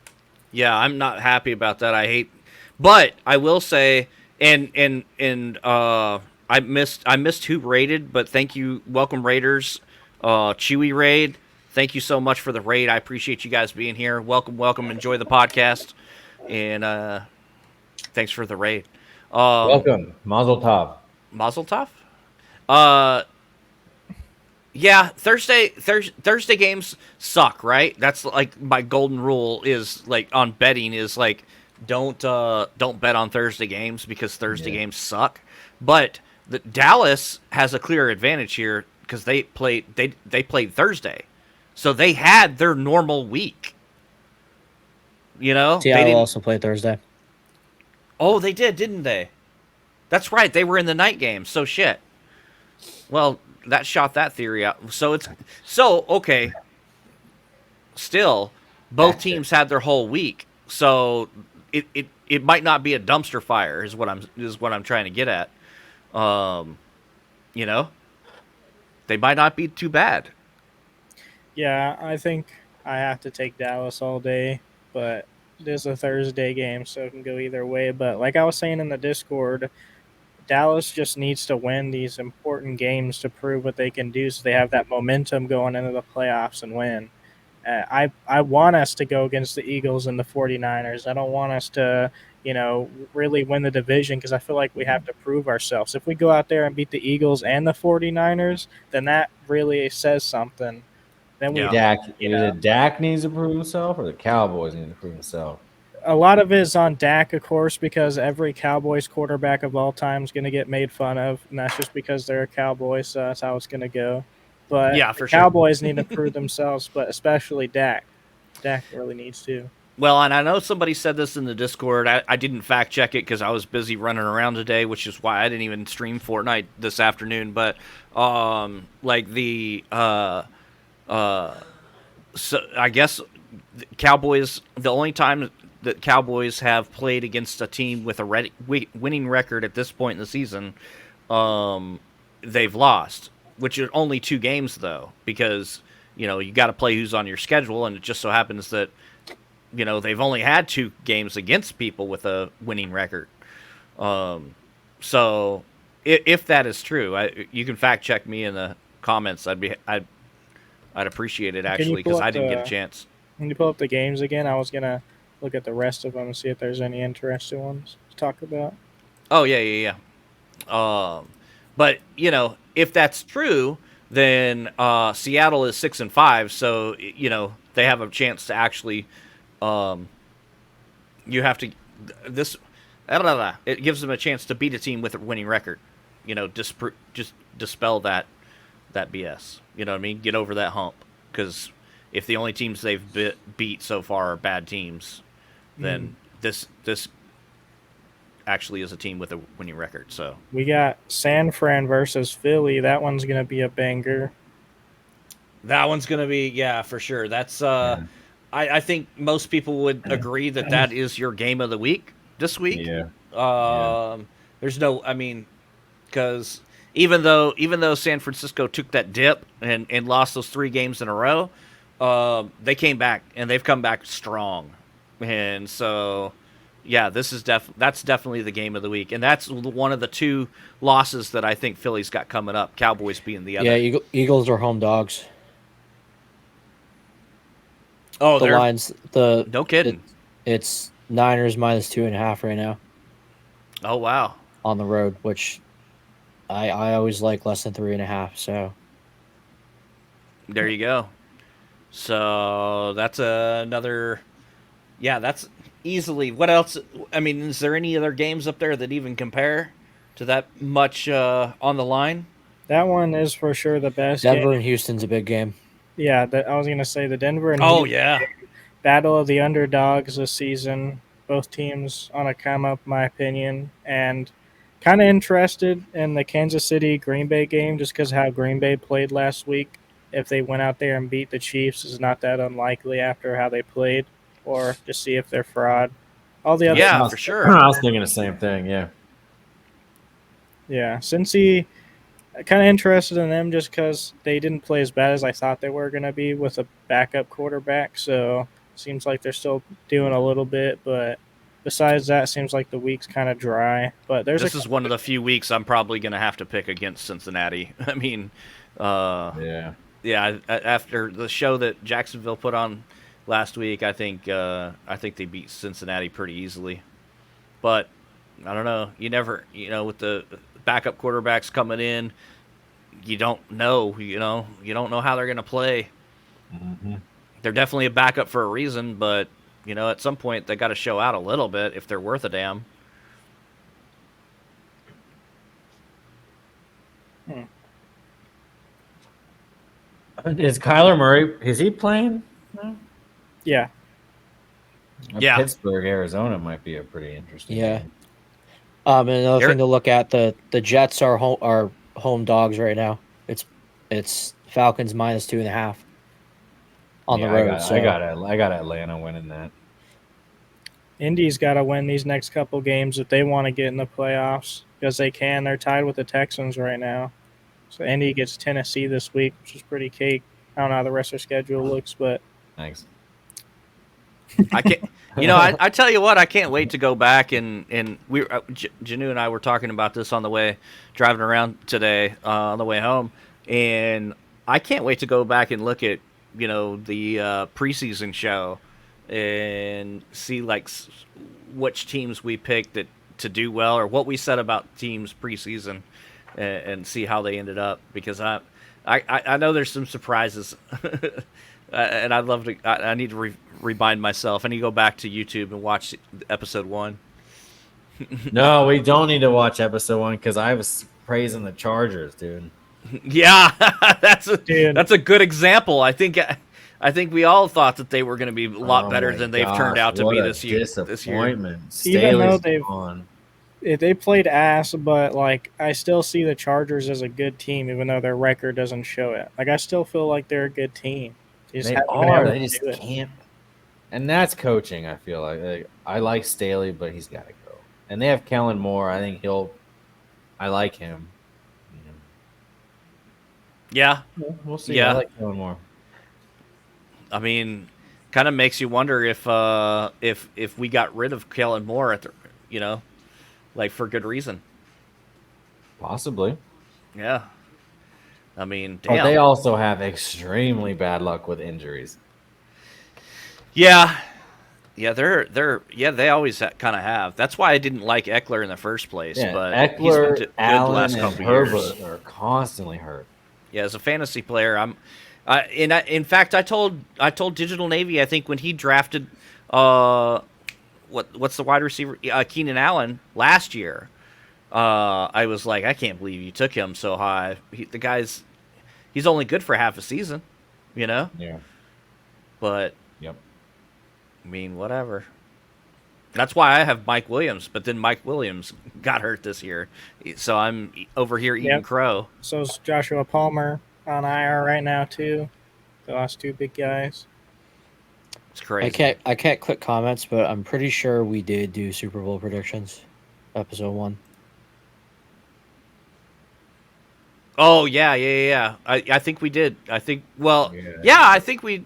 Speaker 1: Yeah, I'm not happy about that. But I will say, and I missed who raided, but thank you, welcome Raiders, Chewy raid. Thank you so much for the raid. I appreciate you guys being here. Welcome. Enjoy the podcast, and thanks for the raid.
Speaker 3: Welcome, Mazel Tov.
Speaker 1: Mazel Tov. Yeah, Thursday games suck, right? That's like my golden rule is like on betting is like don't bet on Thursday games because Thursday games suck. But Dallas has a clear advantage here because they played Thursday, so they had their normal week. You know,
Speaker 4: Seattle also played Thursday.
Speaker 1: Oh, they did, didn't they? That's right. They were in the night game. So shit. Well, that shot that theory out. So okay. Still, both teams had their whole week. So it might not be a dumpster fire is what I'm trying to get at. You know, they might not be too bad.
Speaker 2: Yeah, I think I have to take Dallas all day, but it is a Thursday game, so it can go either way. But like I was saying in the Discord, Dallas just needs to win these important games to prove what they can do so they have that momentum going into the playoffs and win. I want us to go against the Eagles and the 49ers. I don't want us to, really win the division because I feel like we have to prove ourselves. If we go out there and beat the Eagles and the 49ers, then that really says something. Then
Speaker 3: Dak needs to prove himself or the Cowboys need to prove himself?
Speaker 2: A lot of it is on Dak, of course, because every Cowboys quarterback of all time is going to get made fun of, and that's just because they're a Cowboys, so that's how it's going to go. But
Speaker 1: yeah, for sure.
Speaker 2: Cowboys need to prove themselves, but especially Dak. Dak really needs to.
Speaker 1: Well, and I know somebody said this in the Discord. I didn't fact check it because I was busy running around today, which is why I didn't even stream Fortnite this afternoon. But so I guess the Cowboys. The only time that Cowboys have played against a team with a winning record at this point in the season, they've lost. Which are only 2 games though, because you got to play who's on your schedule, and it just so happens that they've only had 2 games against people with a winning record. So if that is true, you can fact check me in the comments. I'd appreciate it actually because I didn't get a chance.
Speaker 2: Can you pull up the games again? I was gonna look at the rest of them and see if there's any interesting ones to talk about.
Speaker 1: Oh yeah. But if that's true, then Seattle is 6-5, so they have a chance to actually. You have to this. It gives them a chance to beat a team with a winning record. Just dispel that BS. You know what I mean? Get over that hump. Because if the only teams they've beat so far are bad teams, then this actually is a team with a winning record. So
Speaker 2: we got San Fran versus Philly. That one's gonna be a banger.
Speaker 1: That one's gonna be for sure. That's I think most people would agree that is your game of the week this week.
Speaker 3: Yeah.
Speaker 1: There's no, because even though San Francisco took that dip and lost those 3 games in a row, they came back and they've come back strong, and so Yeah, this is that's definitely the game of the week, and that's one of the two losses that I think Philly's got coming up. Cowboys being the other.
Speaker 4: Yeah, Eagles are home dogs.
Speaker 1: Oh,
Speaker 4: The
Speaker 1: they're
Speaker 4: lines,
Speaker 1: no kidding.
Speaker 4: it's Niners -2.5 right now
Speaker 1: Oh wow.
Speaker 4: on the road, which I always like less than 3.5. So
Speaker 1: There you go. So that's another. Yeah, that's easily. What else? I mean, is there any other games up there that even compare to that much on the line?
Speaker 2: That one is for sure the best
Speaker 4: Denver
Speaker 2: game.
Speaker 4: and Houston's a big game.
Speaker 2: Yeah, I was gonna say the Denver and
Speaker 1: Oh
Speaker 2: Houston
Speaker 1: yeah.
Speaker 2: battle of the underdogs this season. Both teams on a come up, my opinion, and kind of interested in the Kansas City Green Bay game just because how Green Bay played last week. If they went out there and beat the Chiefs, is not that unlikely after how they played, or to see if they're fraud. All the other,
Speaker 1: Yeah, for sure.
Speaker 3: I was thinking the same thing. Yeah.
Speaker 2: yeah, Cincy, kind of interested in them just because they didn't play as bad as I thought they were going to be with a backup quarterback. So seems like they're still doing a little bit, but besides that, seems like the week's kind of dry. But
Speaker 1: This is one of the few weeks I'm probably going to have to pick against Cincinnati. I mean,
Speaker 3: Yeah.
Speaker 1: yeah. After the show that Jacksonville put on last week, I think they beat Cincinnati pretty easily. But I don't know. You never, with the backup quarterbacks coming in, you don't know. You don't know how they're going to play.
Speaker 3: Mm-hmm.
Speaker 1: They're definitely a backup for a reason, but at some point they got to show out a little bit if they're worth a damn.
Speaker 3: Is Kyler Murray? Is he playing?
Speaker 2: yeah,
Speaker 1: Yeah.
Speaker 3: Pittsburgh, Arizona might be a pretty interesting.
Speaker 4: Yeah.
Speaker 3: game.
Speaker 4: And another thing to look at, the Jets are home dogs right now. It's Falcons -2.5 on the road.
Speaker 3: I got Atlanta winning that.
Speaker 2: Indy's got to win these next couple games if they want to get in the playoffs because they can. They're tied with the Texans right now. So Indy gets Tennessee this week, which is pretty cake. I don't know how the rest of their schedule looks, but
Speaker 3: Thanks.
Speaker 1: I can't. I tell you what, I can't wait to go back and we Janu and I were talking about this on the way driving around today on the way home, and I can't wait to go back and look at the preseason show and see like which teams we picked to do well or what we said about teams preseason and see how they ended up because I know there's some surprises. And I'd love to. I need to remind myself. I need to go back to YouTube and watch episode 1.
Speaker 3: No, we don't need to watch episode 1 because I was praising the Chargers, dude.
Speaker 1: Yeah, that's a
Speaker 2: Dude.
Speaker 1: good example. I think we all thought that they were going to be a lot better
Speaker 3: my
Speaker 1: than they've
Speaker 3: gosh,
Speaker 1: turned out to
Speaker 3: what
Speaker 1: be
Speaker 3: a
Speaker 1: this year.
Speaker 3: Disappointment.
Speaker 2: Even though
Speaker 3: Staley's gone.
Speaker 2: they played ass, but like I still see the Chargers as a good team, even though their record doesn't show it. Like I still feel like they're a good team.
Speaker 3: They
Speaker 2: haven't been
Speaker 3: are.
Speaker 2: able
Speaker 3: They
Speaker 2: to
Speaker 3: just
Speaker 2: do it.
Speaker 3: can't. And that's coaching, I feel like. I like Staley, but he's got to go. And they have Kellen Moore. I think I like him.
Speaker 1: Yeah,
Speaker 3: We'll see.
Speaker 1: Yeah.
Speaker 3: I like Kellen Moore.
Speaker 1: I mean, kind of makes you wonder if we got rid of Kellen Moore like for good reason.
Speaker 3: Possibly.
Speaker 1: Yeah. I mean,
Speaker 3: But
Speaker 1: damn.
Speaker 3: they also have extremely bad luck with injuries.
Speaker 1: Yeah, they always kind of have. That's why I didn't like Eckler in the first place.
Speaker 3: Yeah,
Speaker 1: But he's been
Speaker 3: Eckler,
Speaker 1: good the
Speaker 3: Allen,
Speaker 1: last
Speaker 3: and
Speaker 1: couple
Speaker 3: Herbert
Speaker 1: years.
Speaker 3: are constantly hurt.
Speaker 1: Yeah, as a fantasy player, in fact, I told Digital Navy, I think when he drafted, what's the wide receiver, Keenan Allen last year, I was like, I can't believe you took him so high. He's only good for half a season,
Speaker 3: Yeah.
Speaker 1: But
Speaker 3: Yep.
Speaker 1: I mean, whatever. That's why I have Mike Williams, but then Mike Williams got hurt this year, so I'm over here eating crow.
Speaker 2: So is Joshua Palmer on IR right now too. The last two big guys.
Speaker 1: It's crazy.
Speaker 4: I can't click comments, but I'm pretty sure we did do Super Bowl predictions, episode 1.
Speaker 1: Oh yeah. I think we did. I think. Well,
Speaker 3: Yeah.
Speaker 1: yeah. I think we did.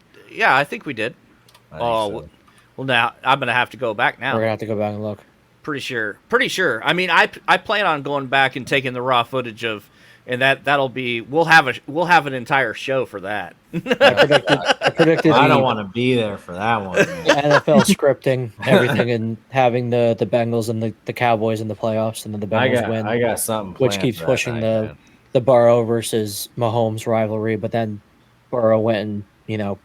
Speaker 3: I think so.
Speaker 1: Well, now I'm gonna have to go back
Speaker 4: We're
Speaker 1: now.
Speaker 4: gonna have to go back and look.
Speaker 1: Pretty sure. Pretty sure. I mean, I plan on going back and taking the raw footage of, and that'll be we'll have an entire show for that.
Speaker 4: I predicted
Speaker 3: I don't
Speaker 4: the
Speaker 3: want to be there for that one. Man.
Speaker 4: NFL scripting everything and having the Bengals and the Cowboys in the playoffs, and then the Bengals win,
Speaker 3: I got something planned
Speaker 4: which keeps
Speaker 3: for that
Speaker 4: pushing
Speaker 3: night, man.
Speaker 4: the Burrow versus Mahomes rivalry. But then Burrow went and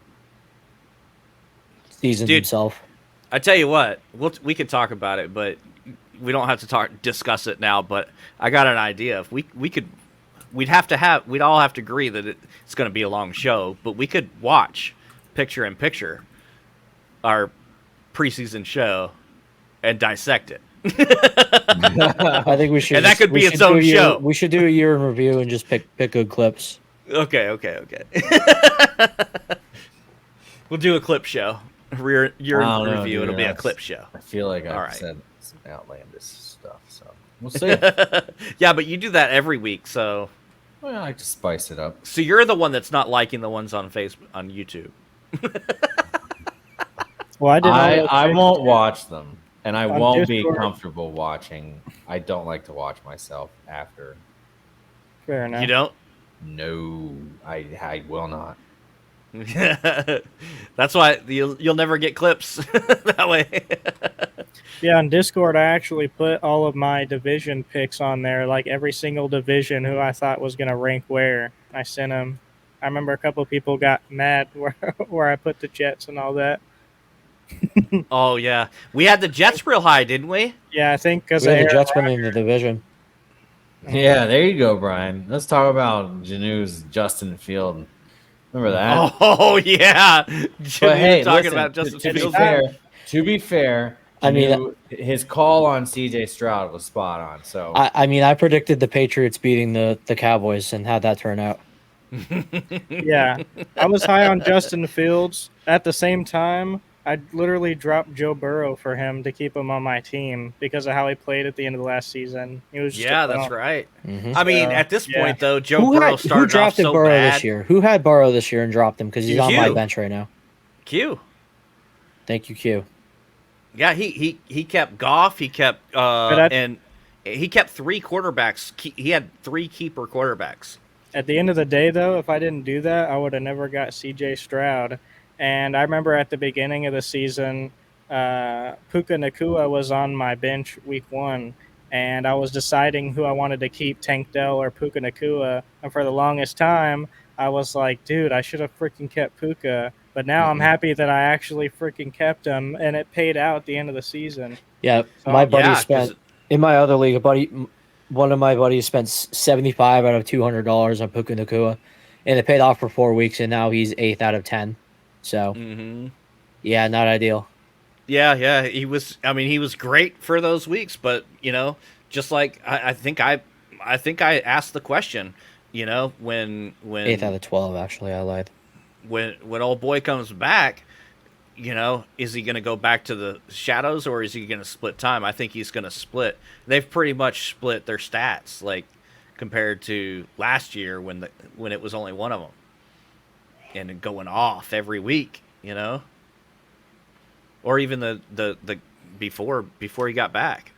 Speaker 4: seasoned
Speaker 1: Dude.
Speaker 4: himself.
Speaker 1: I tell you what, we could talk about it, but we don't have to discuss it now. But I got an idea. If we could, we'd all have to agree that it's going to be a long show, but we could watch picture in picture our preseason show and dissect it.
Speaker 4: I think we should.
Speaker 1: And that could be its own show.
Speaker 4: We should do a year in review and just pick good clips.
Speaker 1: Okay. We'll do a clip show. Year in review.
Speaker 3: Dude,
Speaker 1: It'll be a clip show.
Speaker 3: I feel like I've
Speaker 1: right.
Speaker 3: said some outlandish stuff, so we'll see.
Speaker 1: Yeah, but you do that every week, so.
Speaker 3: Well, I like to spice it up.
Speaker 1: So you're the one that's not liking the ones on Facebook, on YouTube.
Speaker 2: Well,
Speaker 3: I won't watch them, and I
Speaker 2: On
Speaker 3: won't be
Speaker 2: Discord.
Speaker 3: comfortable watching. I don't like to watch myself after.
Speaker 2: Fair enough.
Speaker 1: You don't?
Speaker 3: No, I will not.
Speaker 1: That's why you'll never get clips that way.
Speaker 2: Yeah, on Discord, I actually put all of my division picks on there, like every single division who I thought was going to rank where. I sent them. I remember a couple of people got mad where I put the Jets and all that.
Speaker 1: Oh yeah, we had the Jets real high, didn't we?
Speaker 2: Yeah, I think because
Speaker 4: We had the Jets winning the division.
Speaker 3: Yeah, there you go, Brian. Let's talk about Janu's Justin Field. Remember that?
Speaker 1: Oh yeah,
Speaker 3: But hey,
Speaker 1: talking
Speaker 3: listen,
Speaker 1: about Justin
Speaker 3: to be
Speaker 1: Fields.
Speaker 3: to be fair,
Speaker 4: I mean,
Speaker 3: Janu, his call on CJ Stroud was spot on. So
Speaker 4: I predicted the Patriots beating the Cowboys, and how'd that turn out?
Speaker 2: Yeah, I was high on Justin Fields. At the same time, I literally dropped Joe Burrow for him to keep him on my team because of how he played at the end of the last season. He was just
Speaker 1: Yeah, that's right.
Speaker 4: Mhm.
Speaker 1: I mean, at this
Speaker 2: yeah.
Speaker 1: point though, Joe Burrow started
Speaker 4: who
Speaker 1: off
Speaker 4: drafted
Speaker 1: so
Speaker 4: Burrow
Speaker 1: bad.
Speaker 4: this year? Who had Burrow this year and dropped him because he's on my
Speaker 1: You.
Speaker 4: bench right now?
Speaker 1: Q.
Speaker 4: Thank you, Q.
Speaker 1: Yeah, he kept Goff. He kept and he kept three quarterbacks. He had three keeper quarterbacks.
Speaker 2: At the end of the day, though, if I didn't do that, I would have never got CJ Stroud. And I remember at the beginning of the season, Puka Nakua was on my bench week 1, and I was deciding who I wanted to keep, Tank Dell or Puka Nakua. And for the longest time, I was like, dude, I should have freaking kept Puka. But now I'm happy that I actually freaking kept him, and it paid out at the end of the season.
Speaker 4: Yeah,
Speaker 2: So-
Speaker 4: my buddy
Speaker 1: Yeah,
Speaker 4: spent in my other league. One of my buddies spent $75 out of $200 on Puka Nakua, and it paid off for 4 weeks, and now he's 8th out of 10. So, yeah, not ideal.
Speaker 1: Yeah, he was. I mean, he was great for those weeks, but just like I think I asked the question, when
Speaker 4: 8th out of 12, actually, I lied.
Speaker 1: when old boy comes back, is he going to go back to the shadows or is he going to split time? I think he's going to split. They've pretty much split their stats, like compared to last year when it was only one of them, and going off every week, or even the before he got back,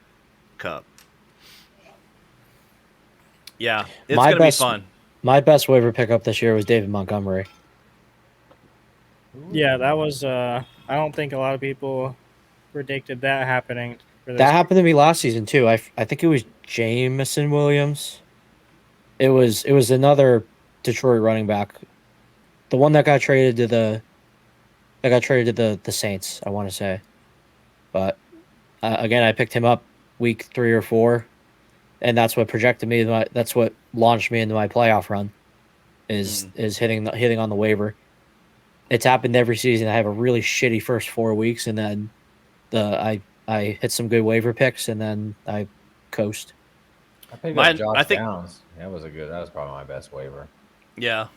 Speaker 1: Cup. Yeah, it's going to be fun.
Speaker 4: My best waiver pickup this year was David Montgomery.
Speaker 2: Yeah, that was. I don't think a lot of people predicted that happening. For this.
Speaker 4: That happened to me last season too. I think it was Jameson Williams. It was another Detroit running back, the one that got traded to the Saints. I want to say, but again, I picked him up week 3 or 4, and that's what projected me. That's what launched me into my playoff run. Is hitting on the waiver. It's happened every season. I have a really shitty first 4 weeks, and then I hit some good waiver picks, and then I coast.
Speaker 3: I picked up Josh Downs. That was probably my best waiver.
Speaker 1: Yeah.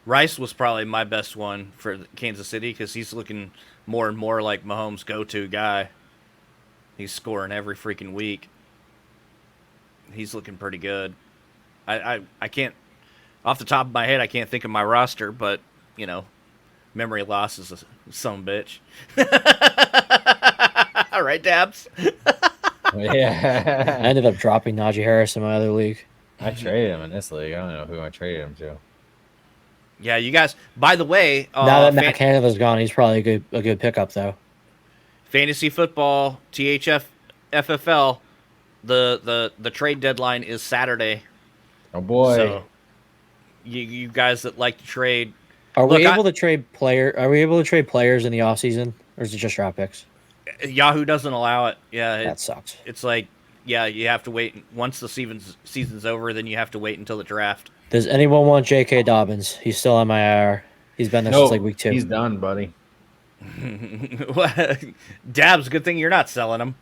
Speaker 1: Rice was probably my best one for Kansas City because he's looking more and more like Mahomes' go-to guy. He's scoring every freaking week. He's looking pretty good. I can't, off the top of my head, I can't think of my roster, but Memory loss is a son of a bitch. All right, Dabs.
Speaker 4: I
Speaker 3: Yeah.
Speaker 4: ended up dropping Najee Harris in my other league.
Speaker 3: I traded him in this league. I don't know who I traded him to.
Speaker 1: Yeah, you guys. By the way,
Speaker 4: Now that Matt Canada's gone, he's probably a good pickup though.
Speaker 1: fantasy football, THF, FFL. The trade deadline is Saturday.
Speaker 3: Oh boy.
Speaker 1: So you guys that like to trade,
Speaker 4: Are we able to trade players in the offseason, or is it just draft picks?
Speaker 1: Yahoo doesn't allow it. Yeah,
Speaker 4: That sucks.
Speaker 1: It's like, yeah, you have to wait once the season's over. Then you have to wait until the draft.
Speaker 4: Does anyone want J.K. Dobbins? He's still on my IR. He's been there since like week 2.
Speaker 3: He's done, buddy.
Speaker 1: Dabs, good thing you're not selling him.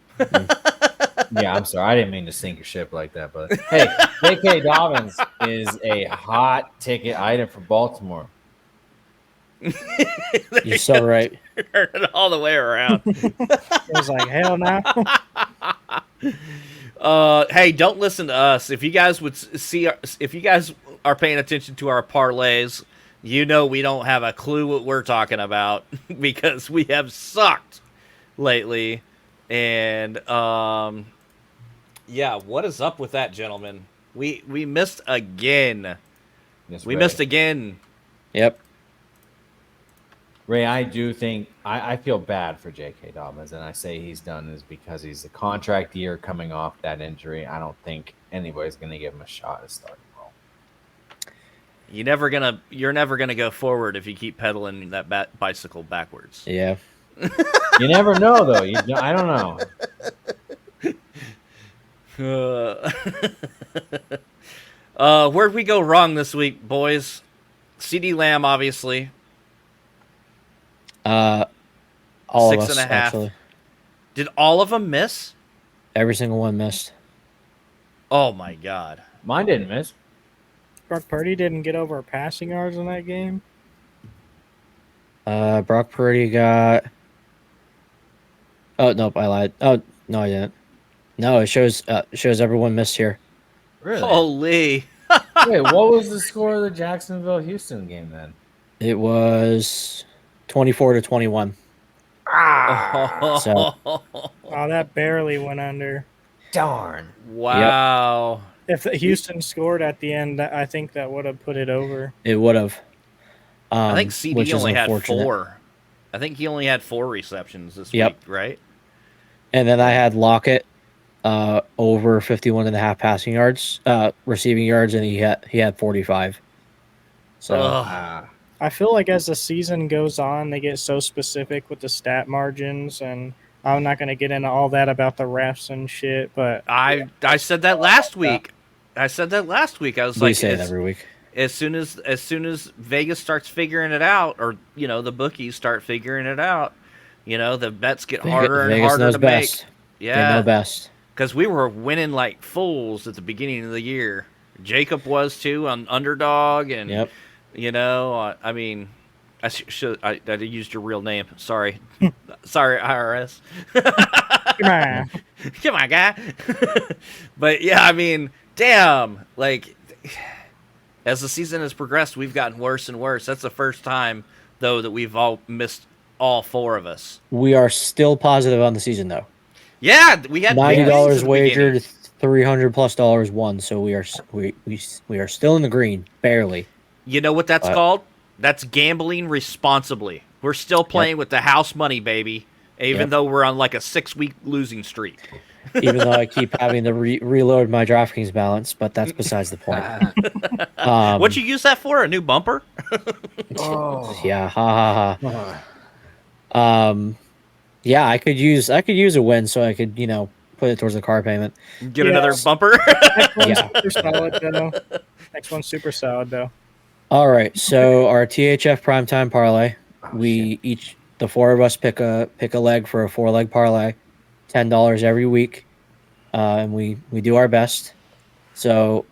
Speaker 3: Yeah, I'm sorry. I didn't mean to sink your ship like that, but hey, J.K. Dobbins is a hot ticket item for Baltimore.
Speaker 4: You're so right.
Speaker 1: All the way around.
Speaker 2: It was like, hell no.
Speaker 1: Hey, don't listen to us. If you guys would see, if you guys are paying attention to our parlays, you know we don't have a clue what we're talking about because we have sucked lately. And yeah, what is up with that, gentlemen? We missed again. We missed again.
Speaker 4: Yep.
Speaker 3: Ray, I do think I feel bad for J.K. Dobbins, and I say he's done is because he's a contract year coming off that injury. I don't think anybody's going to give him a shot at starting role.
Speaker 1: You're never gonna go forward if you keep pedaling that bicycle backwards.
Speaker 4: Yeah.
Speaker 3: You never know, though. I don't know.
Speaker 1: Where'd we go wrong this week, boys? CD Lamb, obviously.
Speaker 4: All
Speaker 1: 6.5.
Speaker 4: of us, actually.
Speaker 1: Did all of them miss?
Speaker 4: Every single one missed.
Speaker 1: Oh my god.
Speaker 3: Mine didn't miss.
Speaker 2: Brock Purdy didn't get over passing yards in that game.
Speaker 4: Brock Purdy got. Oh nope, I lied. Oh no, I didn't. No, it shows everyone missed here.
Speaker 3: Really?
Speaker 1: Holy.
Speaker 3: Wait, what was the score of the Jacksonville-Houston game then?
Speaker 4: It was 24-21. So
Speaker 2: Oh, that barely went under.
Speaker 3: Darn.
Speaker 1: Wow.
Speaker 2: If Houston scored at the end, I think that would have put it over.
Speaker 4: it would have.
Speaker 1: I think
Speaker 4: which
Speaker 1: CD
Speaker 4: is
Speaker 1: only had
Speaker 4: unfortunate.
Speaker 1: 4. I think he only had 4 receptions this
Speaker 4: Yep.
Speaker 1: week, right?
Speaker 4: And then I had Lockett over 51.5 passing yards, receiving yards, and he had 45. So
Speaker 1: Ugh.
Speaker 2: I feel like as the season goes on, they get so specific with the stat margins, and I'm not going to get into all that about the refs and shit, but
Speaker 1: I said that last week. I said that last week. I was
Speaker 4: we
Speaker 1: like,
Speaker 4: say it every week.
Speaker 1: as soon as Vegas starts figuring it out, or the bookies start figuring it out, the bets get harder and
Speaker 4: Vegas
Speaker 1: harder
Speaker 4: knows
Speaker 1: to
Speaker 4: best.
Speaker 1: make.
Speaker 4: They
Speaker 1: Yeah,
Speaker 4: know best.
Speaker 1: because we were winning like fools at the beginning of the year. Jacob was too on underdog, and
Speaker 4: Yep.
Speaker 1: I mean, I used your real name. Sorry, sorry, IRS.
Speaker 2: come on.
Speaker 1: Come on, guy. But yeah, I mean, damn. Like, as the season has progressed, we've gotten worse and worse. That's the first time, though, that we've all missed all 4 of us.
Speaker 4: We are still positive on the season, though.
Speaker 1: Yeah, we had big wins
Speaker 4: $90
Speaker 1: at the beginning.
Speaker 4: wagered, $300+ won. So we are still in the green, barely.
Speaker 1: You know what that's called? That's gambling responsibly. We're still playing with the house money, baby, even though we're on like a 6-week losing streak.
Speaker 4: Even though I keep having to reload my DraftKings balance, but that's besides the point.
Speaker 1: What'd you use that for? A new bumper?
Speaker 3: Oh.
Speaker 4: Yeah, ha ha ha. Yeah, I could use a win so I could put it towards the car payment.
Speaker 1: Get another bumper?
Speaker 4: Yeah.
Speaker 2: Super solid, though. Next one's super solid, though.
Speaker 4: All right, so our THF primetime parlay, the 4 of us pick a leg for a 4-leg parlay, $10 every week, and we do our best. So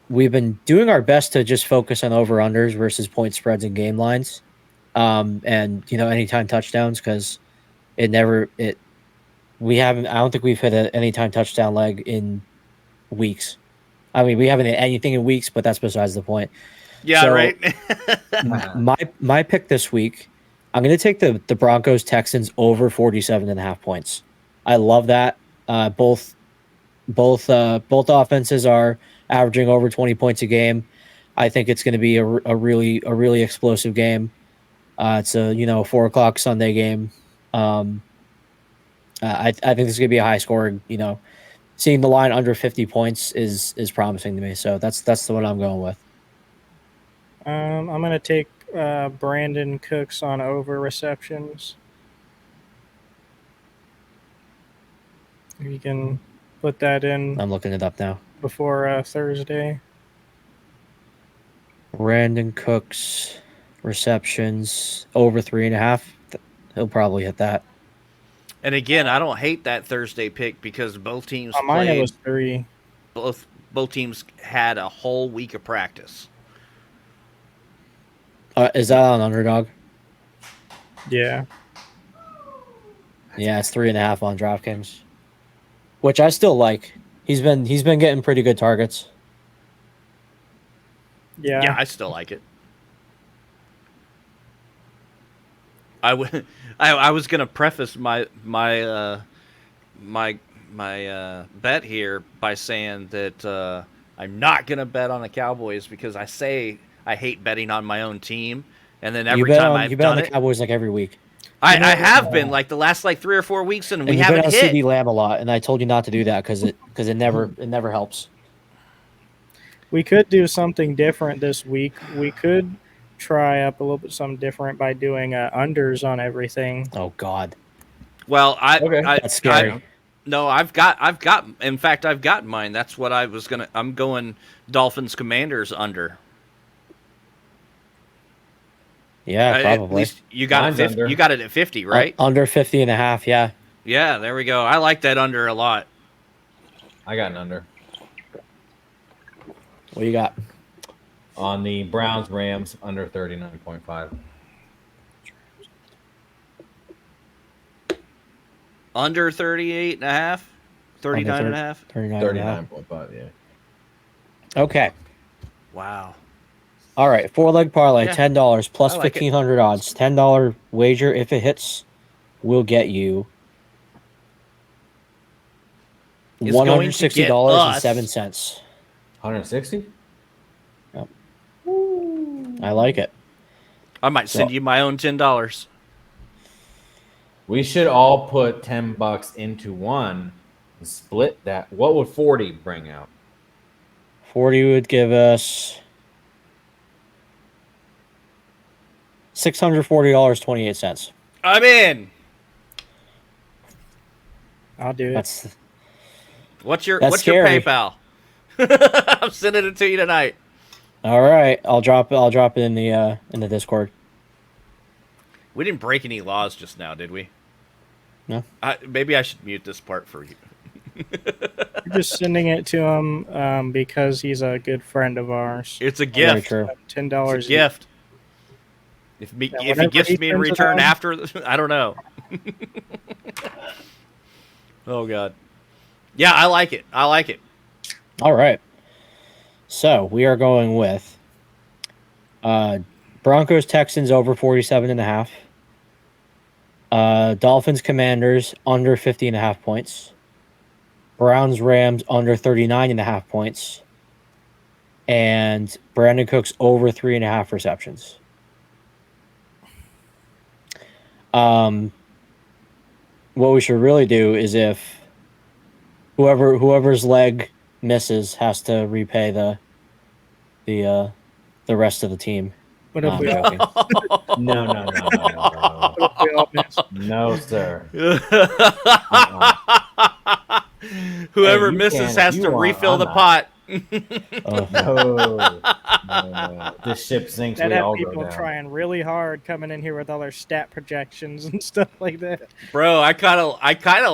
Speaker 4: we've been doing our best to just focus on over-unders versus point spreads and game lines, and anytime touchdowns, because I don't think we've hit an anytime touchdown leg in weeks. I mean, we haven't hit anything in weeks, but that's besides the point.
Speaker 1: Yeah,
Speaker 4: So,
Speaker 1: right.
Speaker 4: my pick this week I'm going to take the Broncos Texans over 47.5 points. I love that. Both offenses are averaging over 20 points a game. I think it's going to be a really explosive game. It's a 4:00 Sunday game. I think this is going to be a high scoring. Seeing the line under 50 points is promising to me. So that's the one I'm going with.
Speaker 2: I'm going to take Brandon Cooks on over receptions. If you can put that in.
Speaker 4: I'm looking it up now.
Speaker 2: Before Thursday.
Speaker 4: Brandon Cooks receptions over 3.5. He'll probably hit that.
Speaker 1: And again, I don't hate that Thursday pick because both teams
Speaker 2: On mine
Speaker 1: played.
Speaker 2: it was 3.
Speaker 1: Both teams had a whole week of practice.
Speaker 4: Is that on Underdog?
Speaker 2: Yeah.
Speaker 4: Yeah, it's 3.5 on DraftKings, which I still like. He's been getting pretty good targets.
Speaker 2: Yeah,
Speaker 1: I still like it. I was gonna preface my bet here by saying that I'm not gonna bet on the Cowboys because I say I hate betting on my own team, and then every time I've
Speaker 4: you bet
Speaker 1: done
Speaker 4: on the
Speaker 1: it,
Speaker 4: Cowboys like every week.
Speaker 1: I have been like the last 3 or 4 weeks, and we
Speaker 4: you
Speaker 1: haven't
Speaker 4: bet on
Speaker 1: hit.
Speaker 4: CD Lamb a lot, and I told you not to do that because it never helps.
Speaker 2: we could do something different this week. We could try up a little bit something different by doing unders on everything.
Speaker 4: Oh God.
Speaker 1: Well,
Speaker 4: That's scary.
Speaker 1: No, I've got. In fact, I've got mine. That's what I was gonna. I'm going Dolphins Commanders under.
Speaker 4: Yeah, probably.
Speaker 1: At least you got
Speaker 3: Mine's
Speaker 1: it. 50,
Speaker 3: under.
Speaker 1: you got it at 50, right?
Speaker 4: Under 50.5. Yeah.
Speaker 1: Yeah, there we go. I like that under a lot.
Speaker 3: I got an under
Speaker 4: What you got?
Speaker 3: on the Browns Rams under 39.5.
Speaker 1: Under 38 and a half, 39 and a half.
Speaker 3: 39.5. Yeah.
Speaker 4: Okay.
Speaker 1: Wow.
Speaker 4: All right. 4-leg parlay,
Speaker 1: Yeah.
Speaker 4: $10 plus
Speaker 1: I like it.
Speaker 4: 1,500 odds. $10 wager. If it hits, will get you
Speaker 1: It's going to get
Speaker 4: $160.07.
Speaker 3: 160.
Speaker 4: I like it.
Speaker 1: I might send you my own $10.
Speaker 3: We should all put $10 into one and split that. What would 40 bring out?
Speaker 4: 40 would give us $640.28.
Speaker 1: I'm in.
Speaker 2: I'll do it.
Speaker 4: That's
Speaker 1: What's your
Speaker 4: scary.
Speaker 1: PayPal? I'm sending it to you tonight.
Speaker 4: all right. I'll drop it in the Discord.
Speaker 1: We didn't break any laws just now, did we?
Speaker 4: No.
Speaker 1: Maybe I should mute this part for you.
Speaker 2: You're just sending it to him because he's a good friend of ours.
Speaker 1: It's a
Speaker 4: Very
Speaker 1: gift.
Speaker 4: true.
Speaker 2: $10
Speaker 1: It's a gift. If he
Speaker 2: whenever
Speaker 1: gifts
Speaker 2: he
Speaker 1: me in
Speaker 2: turns it
Speaker 1: return
Speaker 2: on.
Speaker 1: after, I don't know. Oh God. Yeah, I like it.
Speaker 4: All right. So we are going with Broncos Texans over 47.5. Dolphins Commanders under 50.5 points. Browns Rams under 39.5 points. And Brandon Cooks over 3.5 receptions. What we should really do is if whoever's leg misses has to repay the rest of the team.
Speaker 2: What if
Speaker 4: I'm
Speaker 2: we all,
Speaker 4: joking.
Speaker 3: No.
Speaker 2: what if we all miss?
Speaker 3: No, sir.
Speaker 1: Whoever
Speaker 3: Hey, you
Speaker 1: misses
Speaker 3: can if
Speaker 1: has
Speaker 3: you
Speaker 1: to
Speaker 3: want.
Speaker 1: refill
Speaker 3: I'm
Speaker 1: the
Speaker 3: not.
Speaker 1: pot.
Speaker 3: No. This ship sinks.
Speaker 2: That
Speaker 3: We
Speaker 2: have
Speaker 3: all go
Speaker 2: people
Speaker 3: down.
Speaker 2: trying really hard coming in here with all their stat projections and stuff like that.
Speaker 1: Bro, I kind of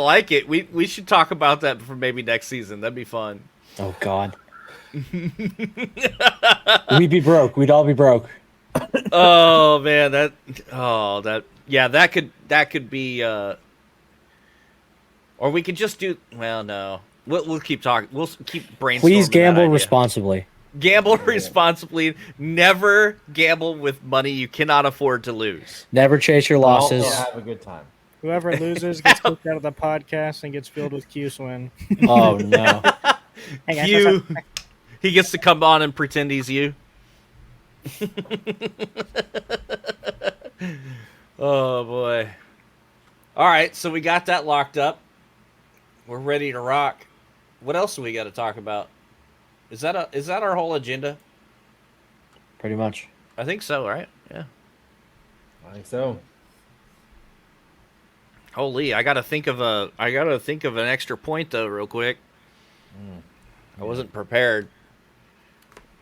Speaker 1: like it. We should talk about that for maybe next season. That'd be fun.
Speaker 4: Oh God. We'd be broke. We'd all be broke.
Speaker 1: Oh man, that could be or we could just do, well, no. We'll keep talking. We'll keep brainstorming.
Speaker 4: Please
Speaker 1: that
Speaker 4: gamble
Speaker 1: idea.
Speaker 4: responsibly.
Speaker 1: Gamble responsibly. Never gamble with money you cannot afford to lose.
Speaker 4: Never chase your
Speaker 3: Also
Speaker 4: losses.
Speaker 3: have a good time.
Speaker 2: Whoever loses gets kicked out of the podcast and gets filled with Q swin.
Speaker 4: Oh no.
Speaker 2: Hey guys,
Speaker 1: Q, he gets to come on and pretend he's you. Oh boy. All right, so we got that locked up. We're ready to rock. What else do we got to talk about? Is that our whole agenda?
Speaker 4: Pretty much.
Speaker 1: I think so, right? Yeah.
Speaker 3: I think so.
Speaker 1: Holy, I gotta think of an extra point though, real quick. I wasn't prepared.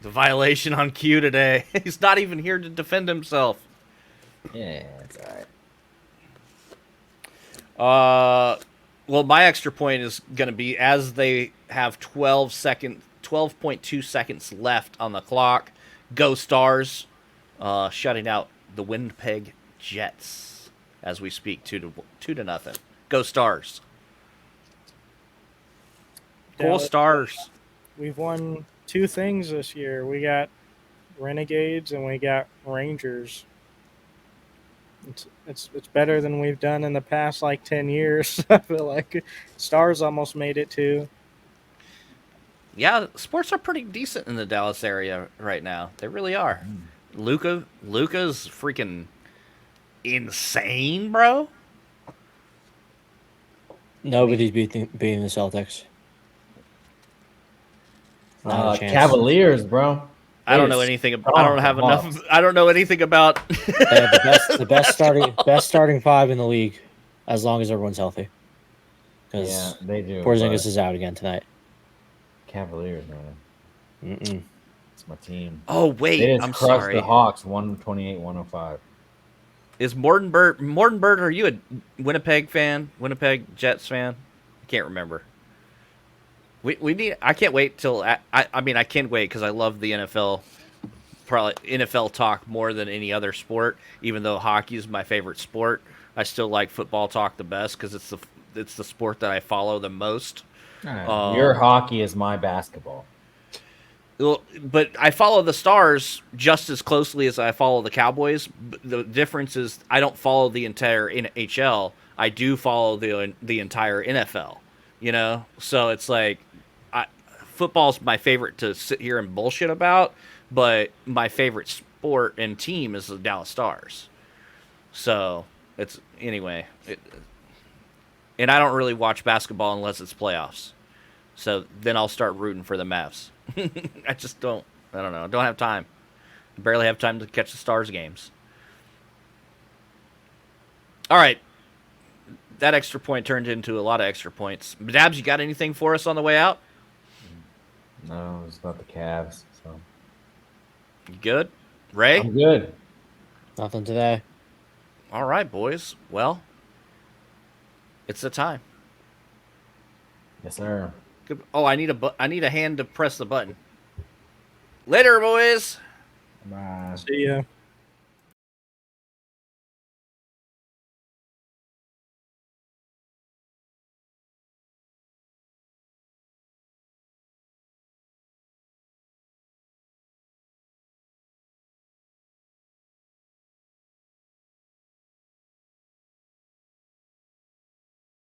Speaker 1: The violation on Q today. He's not even here to defend himself.
Speaker 3: Yeah, it's all right.
Speaker 1: Well, my extra point is going to be as they have 12.2 seconds left on the clock. Go Stars, shutting out the Winnipeg Jets as we speak, 2-0. Go Stars. Go
Speaker 2: Dallas.
Speaker 1: Stars.
Speaker 2: We've won 2 things this year. We got Renegades and we got Rangers. It's better than we've done in the past like 10 years. I feel like Stars almost made it too.
Speaker 1: Yeah, sports are pretty decent in the Dallas area right now. They really are. Luca's freaking insane, bro.
Speaker 4: Nobody's beating the Celtics. Not a chance.
Speaker 3: Cavaliers, bro.
Speaker 1: I don't know anything about. I don't have enough. I don't know anything about.
Speaker 4: They have the best starting 5 in the league, as long as everyone's healthy. Because
Speaker 3: Yeah, they do.
Speaker 4: Porzingis is out again tonight.
Speaker 3: Cavaliers, man. It's my team.
Speaker 1: Oh
Speaker 3: They
Speaker 1: wait,
Speaker 3: just
Speaker 1: I'm
Speaker 3: crushed
Speaker 1: sorry.
Speaker 3: the Hawks 128-105.
Speaker 1: Is Morton Bird? Are you a Winnipeg fan? Winnipeg Jets fan? I can't remember. We need. I can't wait till. I mean, I can wait because I love the NFL. Probably NFL talk more than any other sport. Even though hockey is my favorite sport, I still like football talk the best because it's the sport that I follow the most.
Speaker 3: Your hockey is my basketball.
Speaker 1: Well, but I follow the Stars just as closely as I follow the Cowboys. The difference is I don't follow the entire NHL. I do follow the entire NFL. You know, so it's like football's my favorite to sit here and bullshit about, but my favorite sport and team is the Dallas Stars. So it's anyway. And I don't really watch basketball unless it's playoffs. So then I'll start rooting for the Mavs. I just don't. I don't know. I don't have time. I barely have time to catch the Stars games. All right. That extra point turned into a lot of extra points. Dabs, you got anything for us on the way out?
Speaker 3: No, it's about the Cavs. So
Speaker 1: You good? Ray?
Speaker 3: I'm good.
Speaker 4: Nothing today.
Speaker 1: All right, boys. Well, it's the time.
Speaker 3: Yes, sir.
Speaker 1: Good. Oh, I need a hand to press the button. Later, boys.
Speaker 3: Bye.
Speaker 2: See ya.